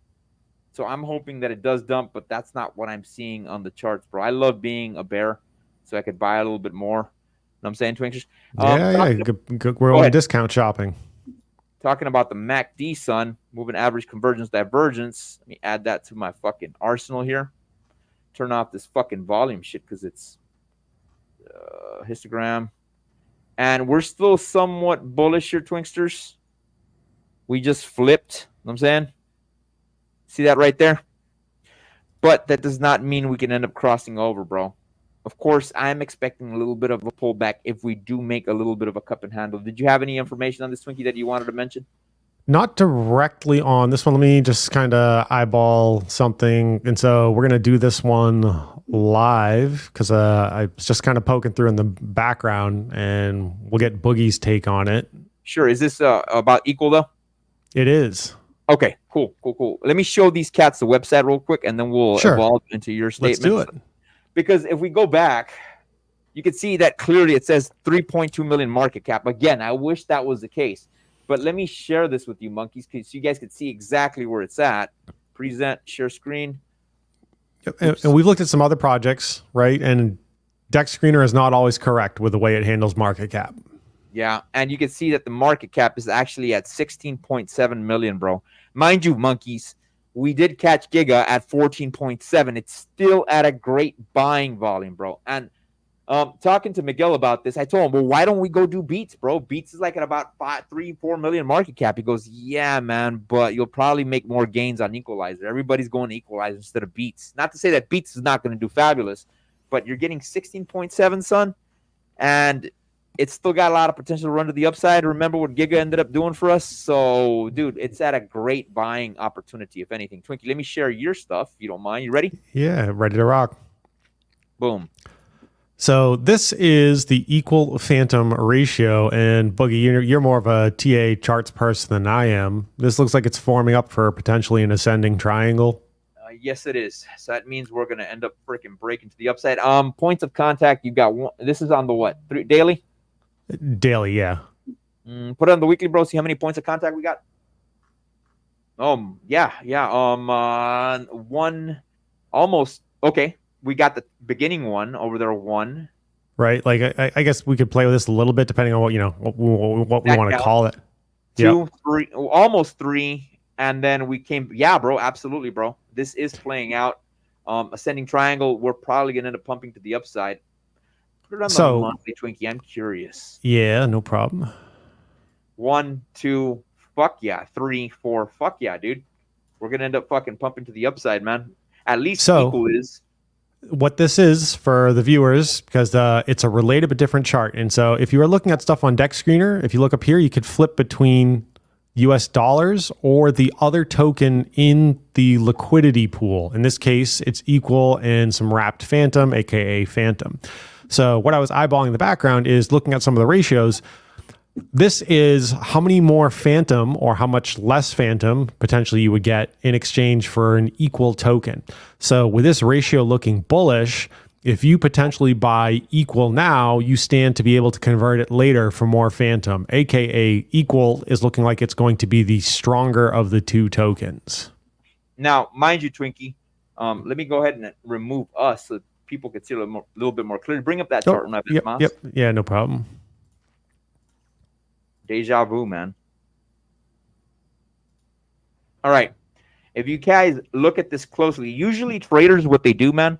So I'm hoping that it does dump, but that's not what I'm seeing on the charts, bro. I love being a bear, so I could buy a little bit more. You know what I'm saying, Twinksters? We're on discount shopping. Talking about the MACD, son, moving average convergence divergence. Let me add that to my fucking arsenal here. Turn off this fucking volume shit because it's histogram. And we're still somewhat bullish here, Twinksters. We just flipped. You know what I'm saying? See that right there? But that does not mean we can end up crossing over, bro. Of course, I'm expecting a little bit of a pullback if we do make a little bit of a cup and handle. Did you have any information on this, Twinkie, that you wanted to mention? Not directly on this one. Let me just kind of eyeball something. And so we're going to do this one live because I was just kind of poking through in the background, and we'll get Boogie's take on it. Sure. Is this about equal though? It is. Okay, cool. Let me show these cats the website real quick, and then we'll evolve into your statement. Let's do it. Because if we go back, you can see that clearly it says 3.2 million market cap. Again, I wish that was the case. But let me share this with you, monkeys, because you guys can see exactly where it's at. Present, share screen. And we've looked at some other projects, right? And Deck Screener is not always correct with the way it handles market cap. Yeah, and you can see that the market cap is actually at 16.7 million, bro. Mind you, monkeys, we did catch Giga at 14.7. It's still at a great buying volume, bro. And talking to Miguel about this, I told him, well, why don't we go do Beats, bro? Beats is like at about 4 million market cap. He goes, yeah, man, but you'll probably make more gains on Equalizer. Everybody's going to Equalizer instead of Beats. Not to say that Beats is not going to do fabulous, but you're getting 16.7, son, and it's still got a lot of potential to run to the upside. Remember what Giga ended up doing for us? So, dude, it's at a great buying opportunity, if anything. Twinkie, let me share your stuff, if you don't mind. You ready? Yeah, ready to rock. Boom. So this is the equal phantom ratio, and Boogie, you're more of a TA charts person than I am. This looks like it's forming up for potentially an ascending triangle. Yes, it is. So that means we're going to end up freaking breaking to the upside. Points of contact, you've got one. This is on the what? Daily? Daily, yeah. Put it on the weekly, bro. See how many points of contact we got? Yeah. One, almost. Okay. We got the beginning one over there. One. Right. Like I guess we could play with this a little bit depending on what what we want to call it. Two, three, almost three, and then we came. Yeah, bro. Absolutely, bro. This is playing out. Ascending triangle. We're probably gonna end up pumping to the upside. Put it on the monthly, Twinkie. I'm curious. Yeah, no problem. 1, 2, fuck yeah. 3, 4, fuck yeah, dude. We're gonna end up fucking pumping to the upside, man. At least equal is. What this is for the viewers, because it's a related but different chart. And so if you are looking at stuff on Deck Screener, if you look up here, you could flip between US dollars or the other token in the liquidity pool. In this case, it's equal and some wrapped phantom, aka phantom. So what I was eyeballing in the background is looking at some of the ratios. This is how many more phantom or how much less phantom potentially you would get in exchange for an equal token. So with this ratio looking bullish, if you potentially buy equal now, you stand to be able to convert it later for more phantom, aka equal is looking like it's going to be the stronger of the two tokens. Now, mind you, Twinkie, let me go ahead and remove us so people can see a little bit more clearly. Bring up that chart. Yep. Yeah, no problem. Deja vu, man. All right. If you guys look at this closely, usually traders, what they do, man,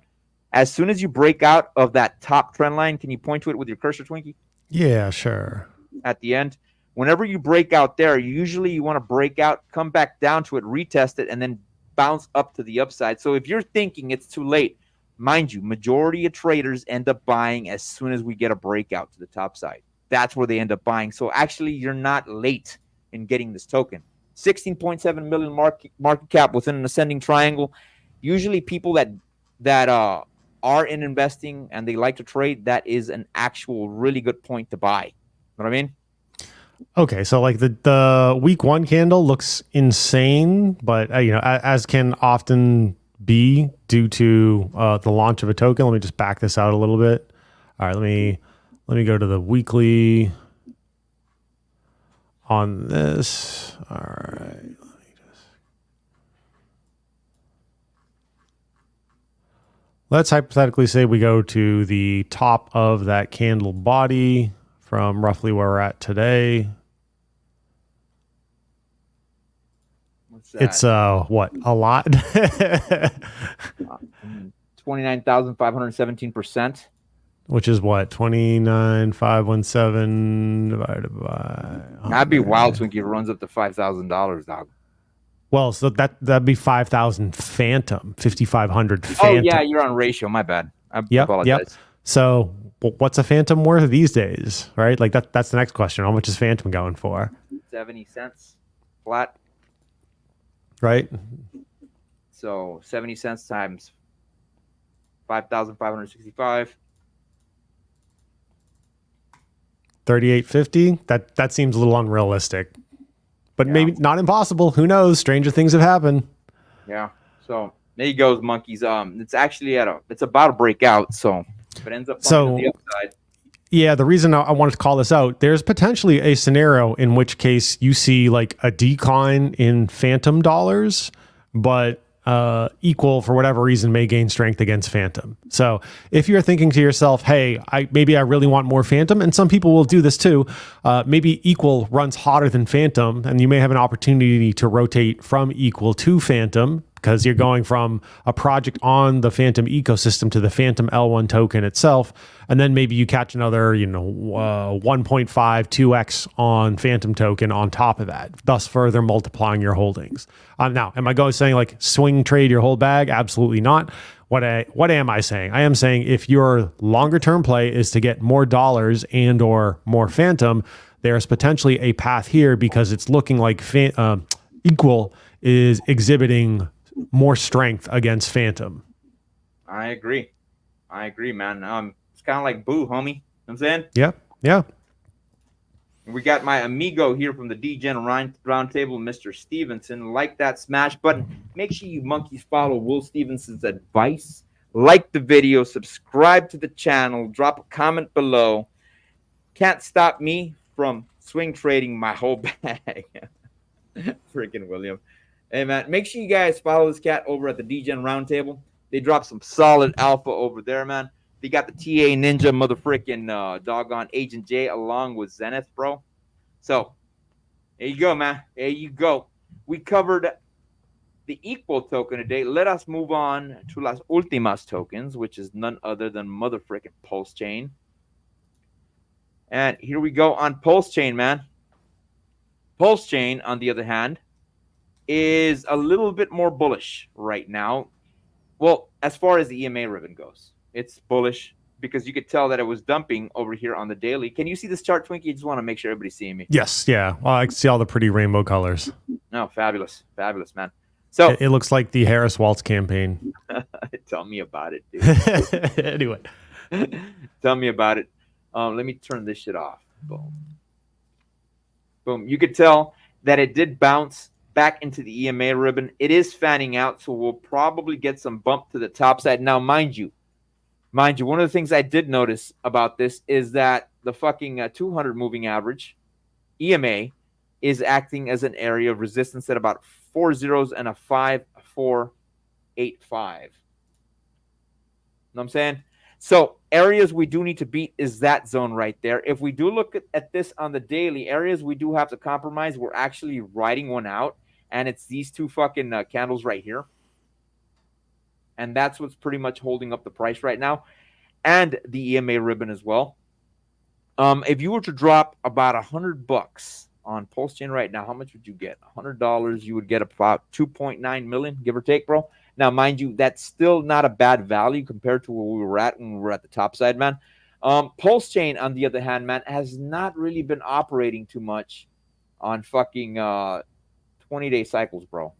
as soon as you break out of that top trend line, can you point to it with your cursor, Twinkie? Yeah, sure. At the end, whenever you break out there, usually you want to break out, come back down to it, retest it, and then bounce up to the upside. So if you're thinking it's too late, mind you, majority of traders end up buying as soon as we get a breakout to the top side. That's where they end up buying. So actually, you're not late in getting this token. 16.7 million market cap within an ascending triangle. Usually people that are in investing and they like to trade, that is an actual really good point to buy. You know what I mean? Okay, so like the week one candle looks insane, but as can often be due to the launch of a token. Let me just back this out a little bit. All right, let me go to the weekly on this. All right. Let's hypothetically say we go to the top of that candle body from roughly where we're at today. What's that? It's what? A lot? 29,517%. Which is what? 29,517 divided by... That'd be wild, Twinkie, if it runs up to $5,000, dog. Well, so that'd be 5,000 phantom, 5,500 phantom. Oh, yeah, you're on ratio. My bad. I apologize. Yep. So what's a phantom worth these days, right? Like that's the next question. How much is phantom going for? 70 cents. flat. Right. So 70 cents times 5,565. 38.50. That seems a little unrealistic, but Yeah. maybe not impossible. Who knows? Stranger things have happened. Yeah. So there you go, monkeys. It's actually it's about to break out. So if it ends up on the upside. Yeah, the reason I wanted to call this out, there's potentially a scenario in which case you see like a decline in phantom dollars, but equal for whatever reason may gain strength against phantom. So if you're thinking to yourself, hey, maybe I really want more phantom, and some people will do this too, maybe equal runs hotter than phantom, and you may have an opportunity to rotate from equal to phantom, because you're going from a project on the Phantom ecosystem to the Phantom L1 token itself. And then maybe you catch another, 1.5, 2x on Phantom token on top of that, thus further multiplying your holdings. Now, am I saying like swing trade your whole bag? Absolutely not. What am I saying? I am saying if your longer term play is to get more dollars and or more Phantom, there's potentially a path here because it's looking like equal is exhibiting more strength against phantom. I agree, man. It's kind of like boo, homie. You know what I'm saying? Yeah. We got my amigo here from the DGen Roundtable, Mr. Stevenson. Like that smash button. Make sure you monkeys follow Will Stevenson's advice. Like the video, subscribe to the channel, drop a comment below. Can't stop me from swing trading my whole bag. Freaking William. Hey, man, make sure you guys follow this cat over at the DGen Roundtable. They drop some solid alpha over there, man. They got the TA Ninja motherfreaking doggone Agent J along with Zenith, bro. So, there you go, man. There you go. We covered the equal token today. Let us move on to Las Ultimas tokens, which is none other than motherfreaking Pulse Chain. And here we go on Pulse Chain, man. Pulse Chain, on the other hand, is a little bit more bullish right now. Well, as far as the EMA ribbon goes, it's bullish because you could tell that it was dumping over here on the daily. Can you see this chart, Twinkie? I just want to make sure everybody's seeing me. Yes, yeah. Well, I can see all the pretty rainbow colors. Oh, fabulous, man. So it looks like the Harris Waltz campaign. Tell me about it, dude. Anyway, tell me about it. Let me turn this shit off. Boom. You could tell that it did bounce back into the EMA ribbon. It is fanning out, so we'll probably get some bump to the top side. Now, mind you, one of the things I did notice about this is that the fucking 200 moving average, EMA, is acting as an area of resistance at about 4 zeros and a 5485. Know what I'm saying? So areas we do need to beat is that zone right there. If we do look at this on the daily, areas we do have to compromise, we're actually writing one out, and it's these two fucking candles right here. And that's what's pretty much holding up the price right now, and the EMA ribbon as well. If you were to drop about $100 on Pulse Chain right now, how much would you get? $100, you would get about 2.9 million, give or take, bro. Now, mind you, that's still not a bad value compared to where we were at when we were at the top side, man. Pulse Chain, on the other hand, man, has not really been operating too much on fucking 20-day cycles, bro.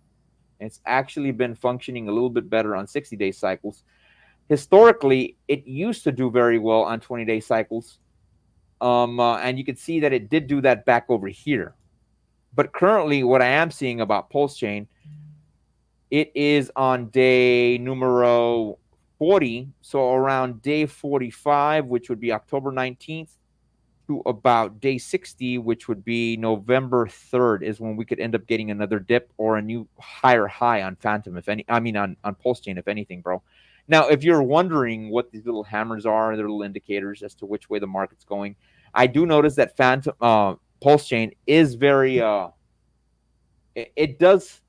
It's actually been functioning a little bit better on 60-day cycles. Historically, it used to do very well on 20-day cycles. And you can see that it did do that back over here. But currently, what I am seeing about Pulse Chain, it is on day numero 40. So around day 45, which would be October 19th, to about day 60, which would be November 3rd, is when we could end up getting another dip or a new higher high on Phantom, on Pulse Chain, if anything, bro. Now, if you're wondering what these little hammers are, they're little indicators as to which way the market's going. I do notice that Phantom Pulse Chain is very it does,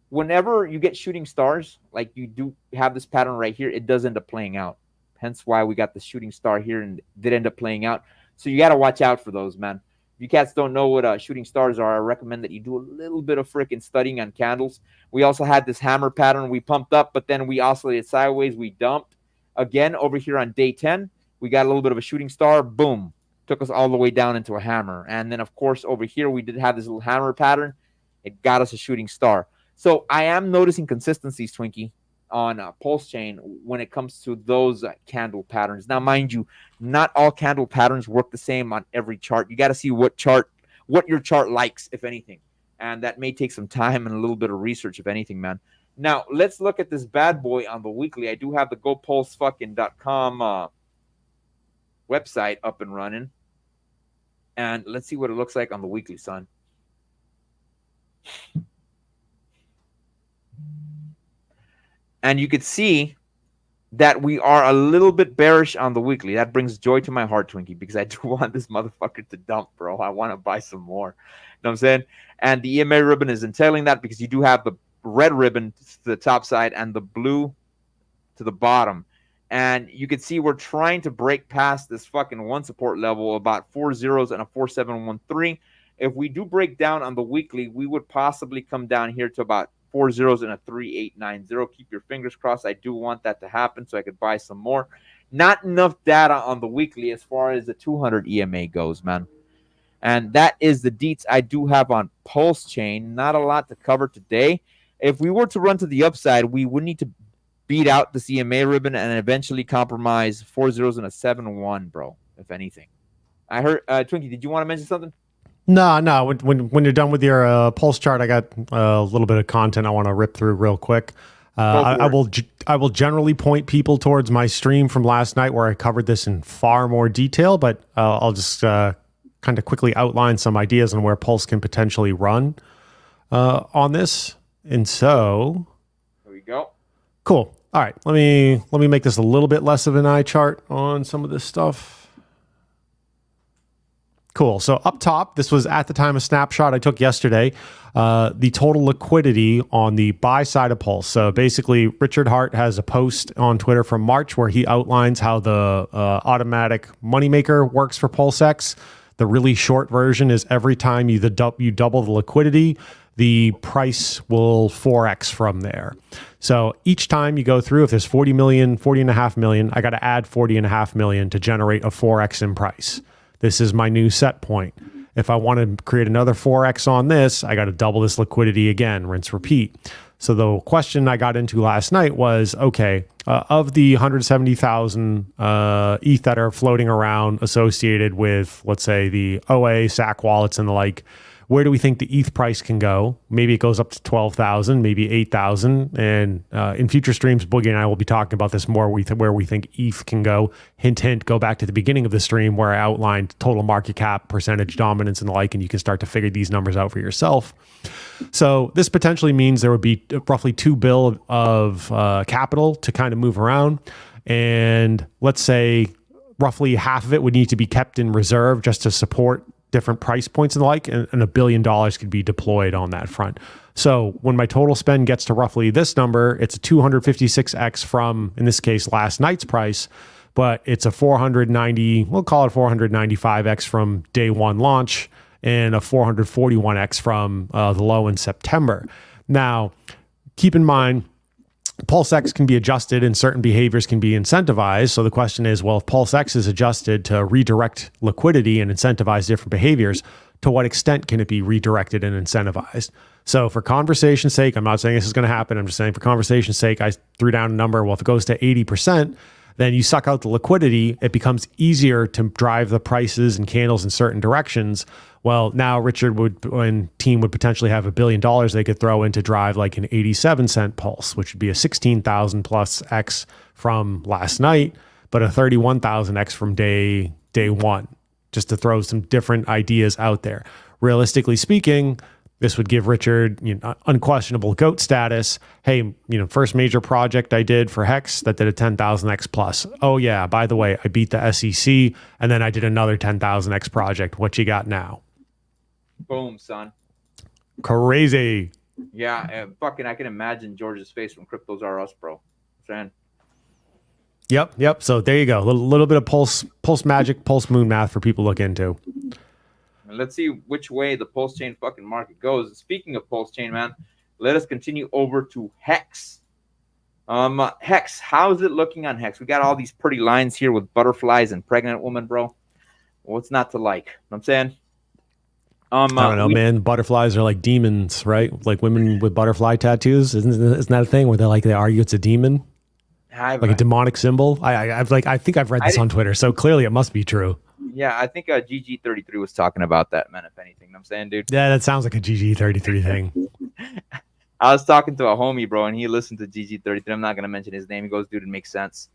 whenever you get shooting stars, like you do have this pattern right here, it does end up playing out. Hence why we got the shooting star here and did end up playing out. So you got to watch out for those, man. If you cats don't know what shooting stars are, I recommend that you do a little bit of freaking studying on candles. We also had this hammer pattern. We pumped up, but then we oscillated sideways. We dumped. Again, over here on day 10, we got a little bit of a shooting star. Boom. Took us all the way down into a hammer. And then, of course, over here, we did have this little hammer pattern. It got us a shooting star. So I am noticing consistencies, Twinkie, on Pulse Chain when it comes to those candle patterns. Now, mind you, not all candle patterns work the same on every chart. You got to see what your chart likes, if anything. And that may take some time and a little bit of research, if anything, man. Now, let's look at this bad boy on the weekly. I do have the GoPulseFucking.com website up and running. And let's see what it looks like on the weekly, son. And you could see that we are a little bit bearish on the weekly. That brings joy to my heart, Twinkie, because I do want this motherfucker to dump, bro. I want to buy some more. You know what I'm saying? And the EMA ribbon is entailing that because you do have the red ribbon to the top side and the blue to the bottom. And you can see we're trying to break past this fucking one support level, about 4 zeros and a 4713. If we do break down on the weekly, we would possibly come down here to about 4 zeros and a 3890. Keep your fingers crossed. I do want that to happen so I could buy some more. Not enough data on the weekly as far as the 200 EMA goes, man. And that is the deets I do have on Pulse Chain. Not a lot to cover today. If we were to run to the upside, we would need to beat out the CMA ribbon and eventually compromise 4 zeros and a 7-1, bro, if anything. I heard, Twinkie, did you want to mention something? No. When you're done with your pulse chart, I got a little bit of content I want to rip through real quick. I will generally point people towards my stream from last night where I covered this in far more detail, but I'll just kind of quickly outline some ideas on where Pulse can potentially run on this. And so, there we go. Cool. All right, let me make this a little bit less of an eye chart on some of this stuff. Cool. So up top, this was at the time a snapshot I took yesterday. The total liquidity on the buy side of Pulse. So basically, Richard Hart has a post on Twitter from March where he outlines how the automatic moneymaker works for PulseX. The really short version is every time you double the liquidity, the price will 4x from there. So each time you go through, if there's 40.5 million, I got to add 40.5 million to generate a 4x in price. This is my new set point. If I want to create another 4x on this, I got to double this liquidity again, rinse, repeat. So the question I got into last night was, okay, of the 170,000 ETH that are floating around associated with, let's say, the OA, SAC wallets and the like, where do we think the ETH price can go? Maybe it goes up to 12,000, maybe 8,000. And in future streams, Boogie and I will be talking about this more, where we think ETH can go. Hint, hint, go back to the beginning of the stream where I outlined total market cap, percentage dominance, and the like, and you can start to figure these numbers out for yourself. So this potentially means there would be roughly $2 billion of capital to kind of move around. And let's say roughly half of it would need to be kept in reserve just to support different price points and the like, and $1 billion could be deployed on that front. So when my total spend gets to roughly this number, it's a 256x from, in this case, last night's price, but it's a 490, we'll call it 495x from day one launch and a 441x from the low in September. Now, keep in mind, PulseX can be adjusted and certain behaviors can be incentivized. So the question is, well, if PulseX is adjusted to redirect liquidity and incentivize different behaviors, to what extent can it be redirected and incentivized? So for conversation's sake, I'm not saying this is going to happen. I'm just saying for conversation's sake, I threw down a number. Well, if it goes to 80%, then you suck out the liquidity. It becomes easier to drive the prices and candles in certain directions. Well, now Richard and team would potentially have $1 billion they could throw in to drive like an 87-cent pulse, which would be a 16,000 plus X from last night, but a 31,000 X from day one, just to throw some different ideas out there. Realistically speaking, this would give Richard, unquestionable GOAT status. Hey, first major project I did for Hex that did a 10,000x plus. Oh yeah, by the way, I beat the SEC, and then I did another 10,000x project. What you got now? Boom, son. Crazy. Yeah, fucking, I can imagine George's face when Cryptos Are Us, bro. Saying. Yep. So there you go. A little bit of pulse magic, pulse moon math for people to look into. Let's see which way the Pulse Chain fucking market goes. Speaking of Pulse Chain, man, let us continue over to Hex. Hex, how's it looking on Hex? We got all these pretty lines here with butterflies and pregnant woman, bro. What's not to like? You know what I'm saying? I don't know, we- man. Butterflies are like demons, right? Like women with butterfly tattoos. Isn't that a thing where they argue it's a demon, like a demonic symbol? I think I've read this on Twitter, so clearly it must be true. Yeah, I think GG33 was talking about that, man. If anything, you know what I'm saying, dude. Yeah, that sounds like a GG33 thing. I was talking to a homie, bro, and he listened to GG33. I'm not gonna mention his name. He goes, dude, it makes sense.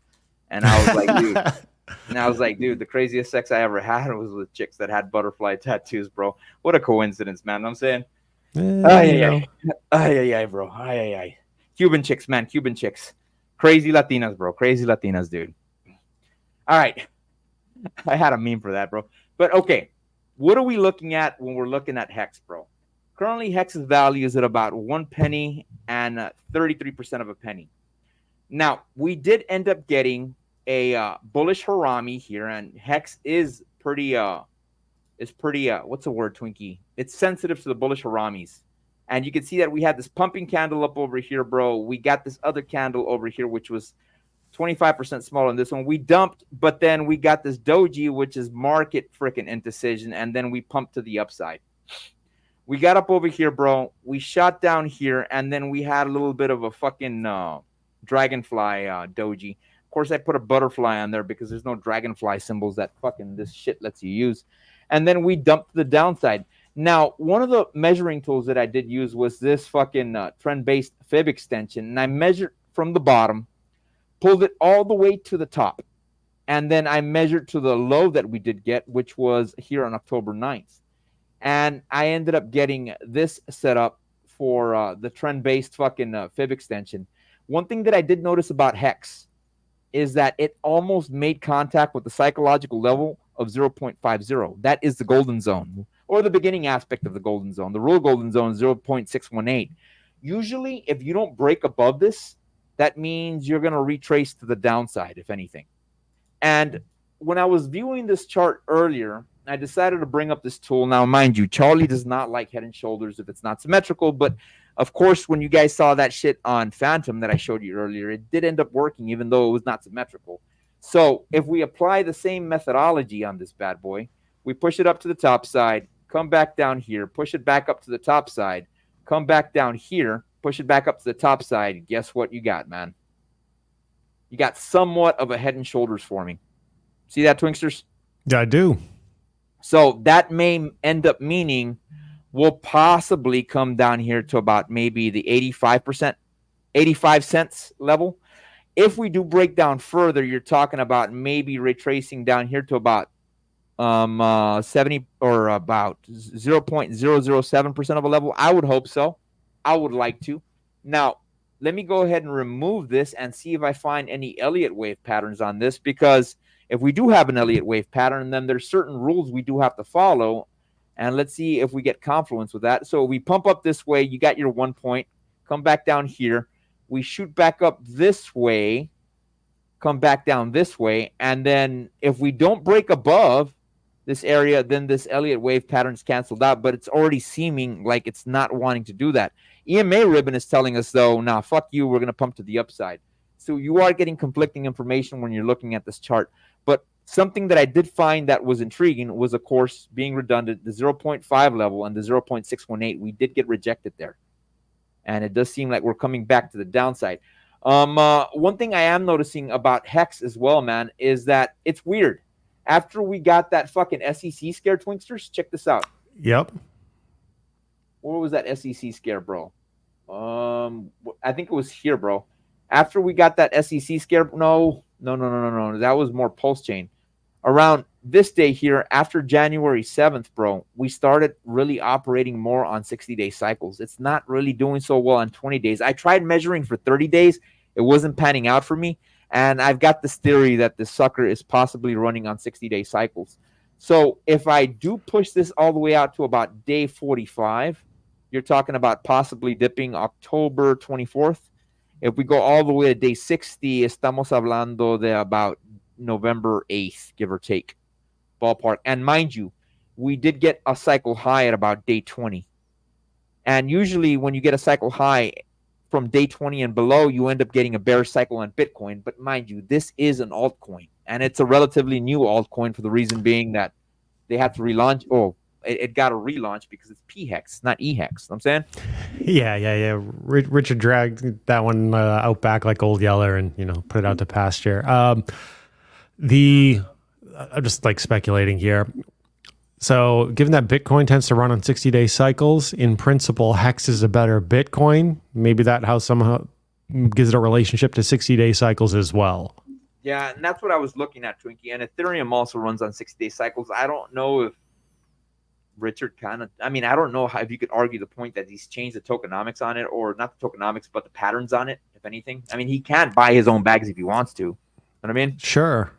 And I was like, dude, the craziest sex I ever had was with chicks that had butterfly tattoos, bro. What a coincidence, man. I'm saying, ay, bro, ay. Cuban chicks, man, Cuban chicks, crazy Latinas, bro, crazy Latinas, dude. All right, I had a meme for that, bro. But okay, what are we looking at when we're looking at hex, bro? Currently, hex's value is at about 1 penny and 33% of a penny. Now, we did end up getting a bullish harami here, and hex is pretty what's the word, Twinkie? It's sensitive to the bullish haramis. And you can see that we had this pumping candle up over here, bro. We got this other candle over here, which was 25% smaller than this one. We dumped, but then we got this doji, which is market freaking indecision, and then we pumped to the upside. We got up over here, bro. We shot down here, and then we had a little bit of a fucking dragonfly doji. Of course, I put a butterfly on there because there's no dragonfly symbols that fucking this shit lets you use. And then we dumped to the downside. Now, one of the measuring tools that I did use was this fucking trend-based fib extension, and I measured from the bottom, pulled it all the way to the top, and then I measured to the low that we did get, which was here on October 9th. And I ended up getting this set up for the trend-based fucking fib extension. One thing that I did notice about hex is that it almost made contact with the psychological level of 0.50. That is the golden zone, or the beginning aspect of the golden zone. The real golden zone is 0.618. Usually, if you don't break above this, that means you're going to retrace to the downside, if anything. And when I was viewing this chart earlier, I decided to bring up this tool. Now, mind you, Charlie does not like head and shoulders if it's not symmetrical, but of course, when you guys saw that shit on Phantom that I showed you earlier, it did end up working, even though it was not symmetrical. So if we apply the same methodology on this bad boy, we push it up to the top side, come back down here, push it back up to the top side, come back down here, push it back up to the top side. Guess what you got, man? You got somewhat of a head and shoulders forming. See that, Twinksters? Yeah, I do. So that may end up meaning we'll possibly come down here to about maybe the 85%, 85 cents level. If we do break down further, you're talking about maybe retracing down here to about 70 or about 0.007% of a level. I would hope so. I would like to. Now, let me go ahead and remove this and see if I find any Elliott wave patterns on this, because if we do have an Elliott wave pattern, then there's certain rules we do have to follow. And let's see if we get confluence with that. So we pump up this way. You got your 1 point. Come back down here. We shoot back up this way. Come back down this way. And then if we don't break above this area, then this Elliott wave pattern's canceled out. But it's already seeming like it's not wanting to do that. EMA ribbon is telling us, though, nah, fuck you. We're going to pump to the upside. So you are getting conflicting information when you're looking at this chart. But something that I did find that was intriguing was, of course, being redundant, the 0.5 level and the 0.618. We did get rejected there. And it does seem like we're coming back to the downside. One thing I am noticing about Hex as well, man, is that it's weird. After we got that fucking SEC scare, Twinksters, check this out. Yep. What was that SEC scare, bro? I think it was here, bro. After we got that SEC scare, no. That was more pulse chain. Around this day here, after January 7th, bro, we started really operating more on 60-day cycles. It's not really doing so well on 20 days. I tried measuring for 30 days. It wasn't panning out for me. And I've got this theory that this sucker is possibly running on 60-day cycles. So if I do push this all the way out to about day 45, you're talking about possibly dipping October 24th. If we go all the way to day 60, estamos hablando de about November 8th, give or take, ballpark. And mind you, we did get a cycle high at about day 20. And usually when you get a cycle high from day 20 and below, you end up getting a bear cycle on Bitcoin. But mind you, this is an altcoin. And it's a relatively new altcoin for the reason being that they had to relaunch. Oh, it got a relaunch because it's P hex, not E hex. I'm saying. Yeah. Richard dragged that one out back like Old Yeller and, put it out to pasture. I'm just like speculating here. So given that Bitcoin tends to run on 60-day cycles, in principle, Hex is a better Bitcoin. Maybe that how somehow gives it a relationship to 60-day cycles as well. Yeah, and that's what I was looking at, Twinkie. And Ethereum also runs on 60-day cycles. I don't know if Richard I don't know if you could argue the point that he's changed the tokenomics on it, or not the tokenomics, but the patterns on it, if anything. I mean, he can't buy his own bags if he wants to. You know what I mean? Sure.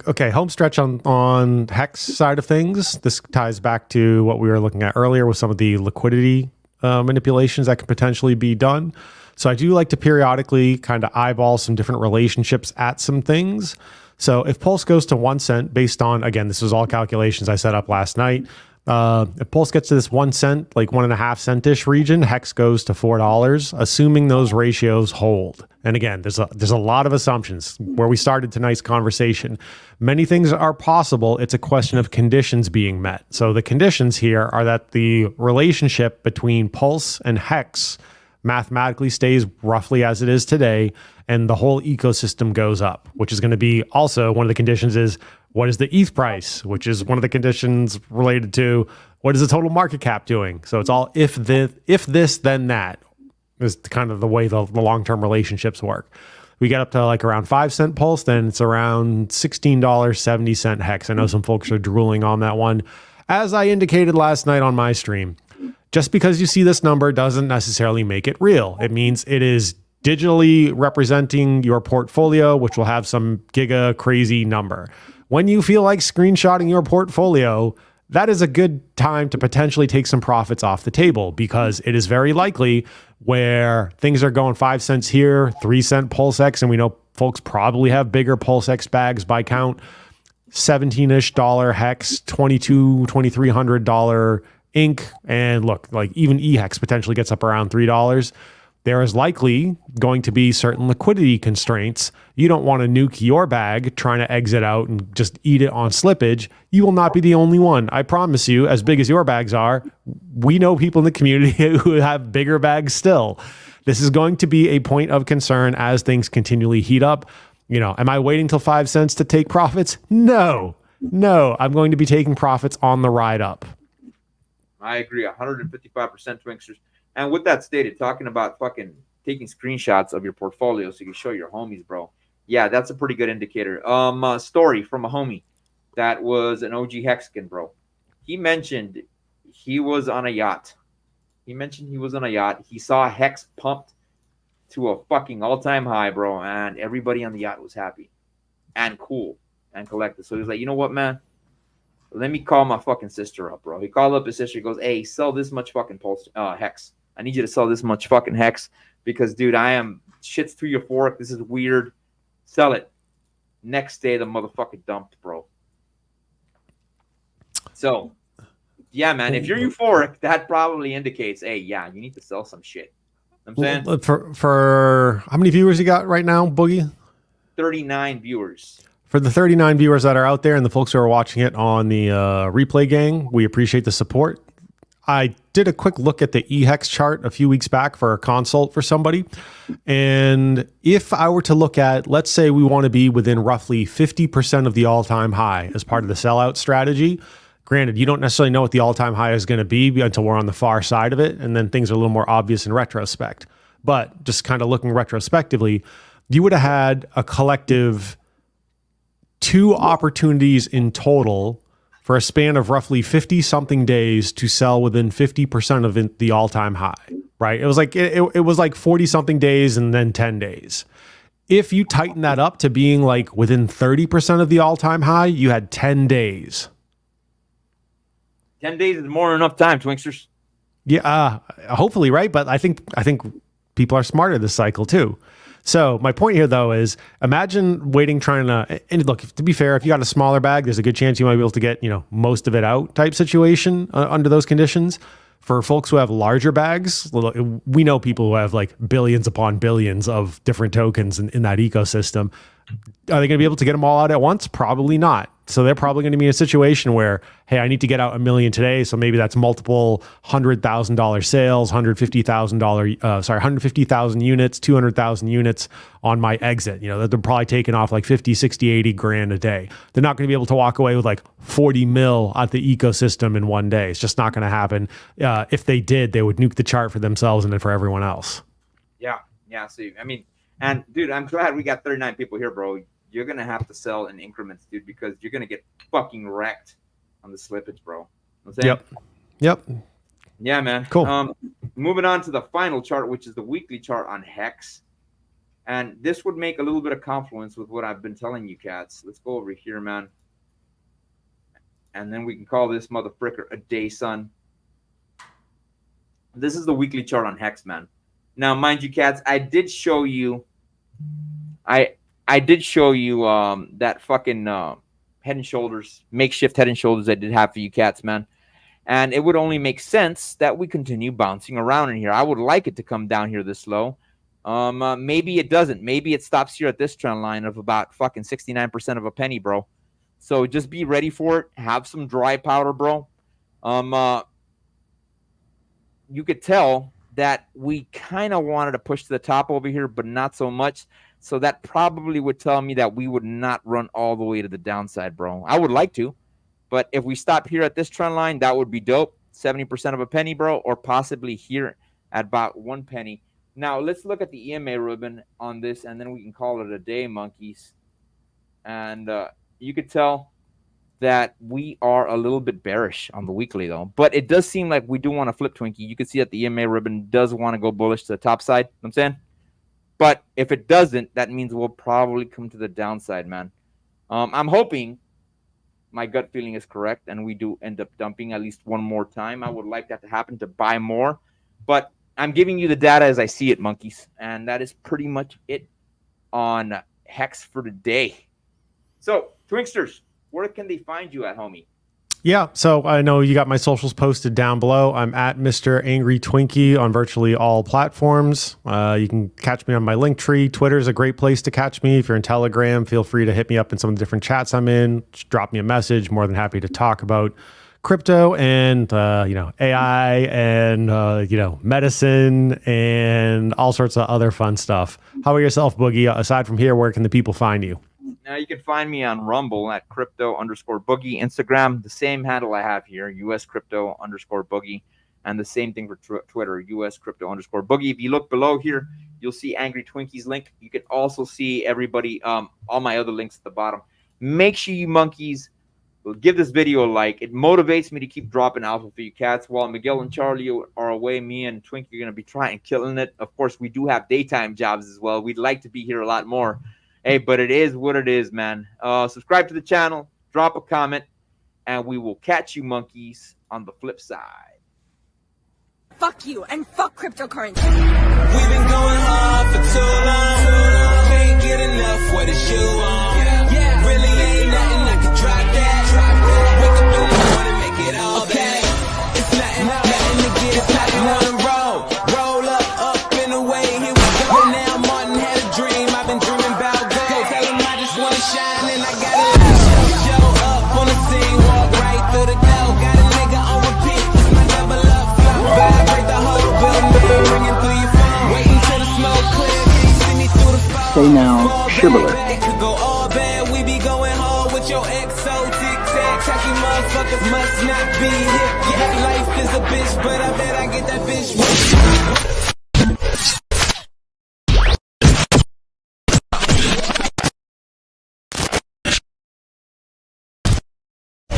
Okay, home stretch on Hex side of things. This ties back to what we were looking at earlier with some of the liquidity manipulations that can potentially be done. So I do like to periodically kind of eyeball some different relationships at some things. So if Pulse goes to 1 cent, based on, again, this was all calculations I set up last night. If Pulse gets to this 1 cent, like 1.5 cent-ish region, Hex goes to $4, assuming those ratios hold. And again, there's a lot of assumptions where we started tonight's conversation. Many things are possible. It's a question of conditions being met. So the conditions here are that the relationship between Pulse and Hex mathematically stays roughly as it is today, and the whole ecosystem goes up, which is going to be also one of the conditions is what is the ETH price, which is one of the conditions related to what is the total market cap doing. So it's all if this, then that is kind of the way the long-term relationships work. We get up to like around 5 cent Pulse, then it's around $16.70 Hex. I know some folks are drooling on that one. As I indicated last night on my stream, just because you see this number doesn't necessarily make it real. It means it is digitally representing your portfolio, which will have some giga crazy number. When you feel like screenshotting your portfolio, that is a good time to potentially take some profits off the table, because it is very likely where things are going 5 cents here, 3 cent Pulse X, and we know folks probably have bigger Pulse X bags by count, $17-ish Hex, $2,300 Inc. And look, like even eHex potentially gets up around $3. There is likely going to be certain liquidity constraints. You don't want to nuke your bag trying to exit out and just eat it on slippage. You will not be the only one. I promise you, as big as your bags are, we know people in the community who have bigger bags still. This is going to be a point of concern as things continually heat up. Am I waiting till 5 cents to take profits? No, I'm going to be taking profits on the ride up. I agree 155%, Twinksters. And with that stated, talking about fucking taking screenshots of your portfolio so you can show your homies, bro. Yeah, that's a pretty good indicator. Story from a homie that was an OG Hexagon, bro. He mentioned he was on a yacht. He saw Hex pumped to a fucking all-time high, bro, and everybody on the yacht was happy and cool and collected. So he was like, you know what, man? Let me call my fucking sister up, bro. He called up his sister. He goes, hey, sell this much fucking Hex. I need you to sell this much fucking Hex because, dude, shit's through your fork. This is weird. Sell it. Next day, the motherfucker dumped, bro. So, yeah, man, if you're euphoric, that probably indicates, hey, yeah, you need to sell some shit. You know what I'm saying? For how many viewers you got right now, Boogie? 39 viewers. For the 39 viewers that are out there and the folks who are watching it on the replay gang, we appreciate the support. I did a quick look at the eHex chart a few weeks back for a consult for somebody. And if I were to look at, let's say we want to be within roughly 50% of the all-time high as part of the sellout strategy. Granted, you don't necessarily know what the all-time high is going to be until we're on the far side of it. And then things are a little more obvious in retrospect. But just kind of looking retrospectively, you would have had a collective 2 opportunities in total for a span of roughly 50-something days to sell within 50% of the all-time high, right? It was like it was like 40-something days and then 10 days. If you tighten that up to being like within 30% of the all-time high, you had 10 days. 10 days is more than enough time, Twinksters. Yeah, hopefully, right? But I think people are smarter this cycle too. So my point here, though, is imagine waiting, trying to, and look, to be fair, if you got a smaller bag, there's a good chance you might be able to get, most of it out type situation under those conditions. For folks who have larger bags, we know people who have like billions upon billions of different tokens in that ecosystem. Are they going to be able to get them all out at once? Probably not. So they're probably going to be in a situation where, hey, I need to get out $1 million today. So maybe that's multiple $100,000 sales, $150,000 units, 200,000 units on my exit. You know, they're probably taking off like 50, 60, 80 grand a day. They're not going to be able to walk away with like 40 mil at the ecosystem in one day. It's just not going to happen. If they did, they would nuke the chart for themselves and then for everyone else. Yeah. See, I mean, and dude, I'm glad we got 39 people here, bro. You're going to have to sell in increments, dude, because you're going to get fucking wrecked on the slippage, bro. You know what I'm saying? Yep. Yeah, man. Cool. Moving on to the final chart, which is the weekly chart on Hex. And this would make a little bit of confluence with what I've been telling you cats. Let's go over here, man. And then we can call this motherfricker a day, son. This is the weekly chart on Hex, man. Now, mind you, cats, I did show you that fucking Head and Shoulders, makeshift Head and Shoulders I did have for you cats, man. And it would only make sense that we continue bouncing around in here. I would like it to come down here this low. Maybe it doesn't. Maybe it stops here at this trend line of about fucking 69% of a penny, bro. So just be ready for it. Have some dry powder, bro. You could tell that we kind of wanted to push to the top over here, but not so much. So that probably would tell me that we would not run all the way to the downside, bro. I would like to, but if we stop here at this trend line, that would be dope. 70% of a penny, bro, or possibly here at about 1 penny. Now, let's look at the EMA ribbon on this, and then we can call it a day, monkeys. And you could tell that we are a little bit bearish on the weekly, though. But it does seem like we do want to flip, Twinkie. You can see that the EMA ribbon does want to go bullish to the top side. You know what I'm saying? But if it doesn't, that means we'll probably come to the downside, man. I'm hoping my gut feeling is correct and we do end up dumping at least one more time. I would like that to happen to buy more. But I'm giving you the data as I see it, monkeys. And that is pretty much it on Hex for today. So, Twinksters, where can they find you at, homie? Yeah, so I know you got my socials posted down below. I'm at Mr. Angry Twinkie on virtually all platforms. You can catch me on my Linktree. Twitter is a great place to catch me. If you're in Telegram, feel free to hit me up in some of the different chats I'm in. Just drop me a message. More than happy to talk about crypto and AI and medicine and all sorts of other fun stuff. How about yourself, Boogie? Aside from here, where can the people find you? Now you can find me on Rumble at crypto_boogie. Instagram, the same handle I have here, US crypto_boogie. And the same thing for Twitter, US crypto_boogie. If you look below here, you'll see Angry Twinkie's link. You can also see everybody, all my other links at the bottom. Make sure you monkeys give this video a like. It motivates me to keep dropping alpha for you cats. While Miguel and Charlie are away, me and Twinkie are going to be trying killing it. Of course, we do have daytime jobs as well. We'd like to be here a lot more. Hey, but it is what it is, man. Subscribe to the channel, drop a comment, and we will catch you monkeys on the flip side. Fuck you and fuck cryptocurrency. We've been going hard for too long. Can't get enough with a shoe on. Really ain't nothing I can drop that. Wake up in the morning, make it all bad. It's nothing to get it poppin' on the road. Roll up and away. Here we go. Now Martin had a dream. I've been dreaming about gold. Tell him I just wanna shine and I gotta show up on the scene. Walk right through the door. Got a nigga on repeat. It's my double up flow. Vibrate the whole building, ringing through your phone. Waiting till the smoke clear. Can you see me through the phone? Say now, Shibboleth. It could go all bad. We be going hard with your exo tic-tac. Tacky motherfuckers must not be hip. Yeah, life is a bitch, but I bet I get that bitch.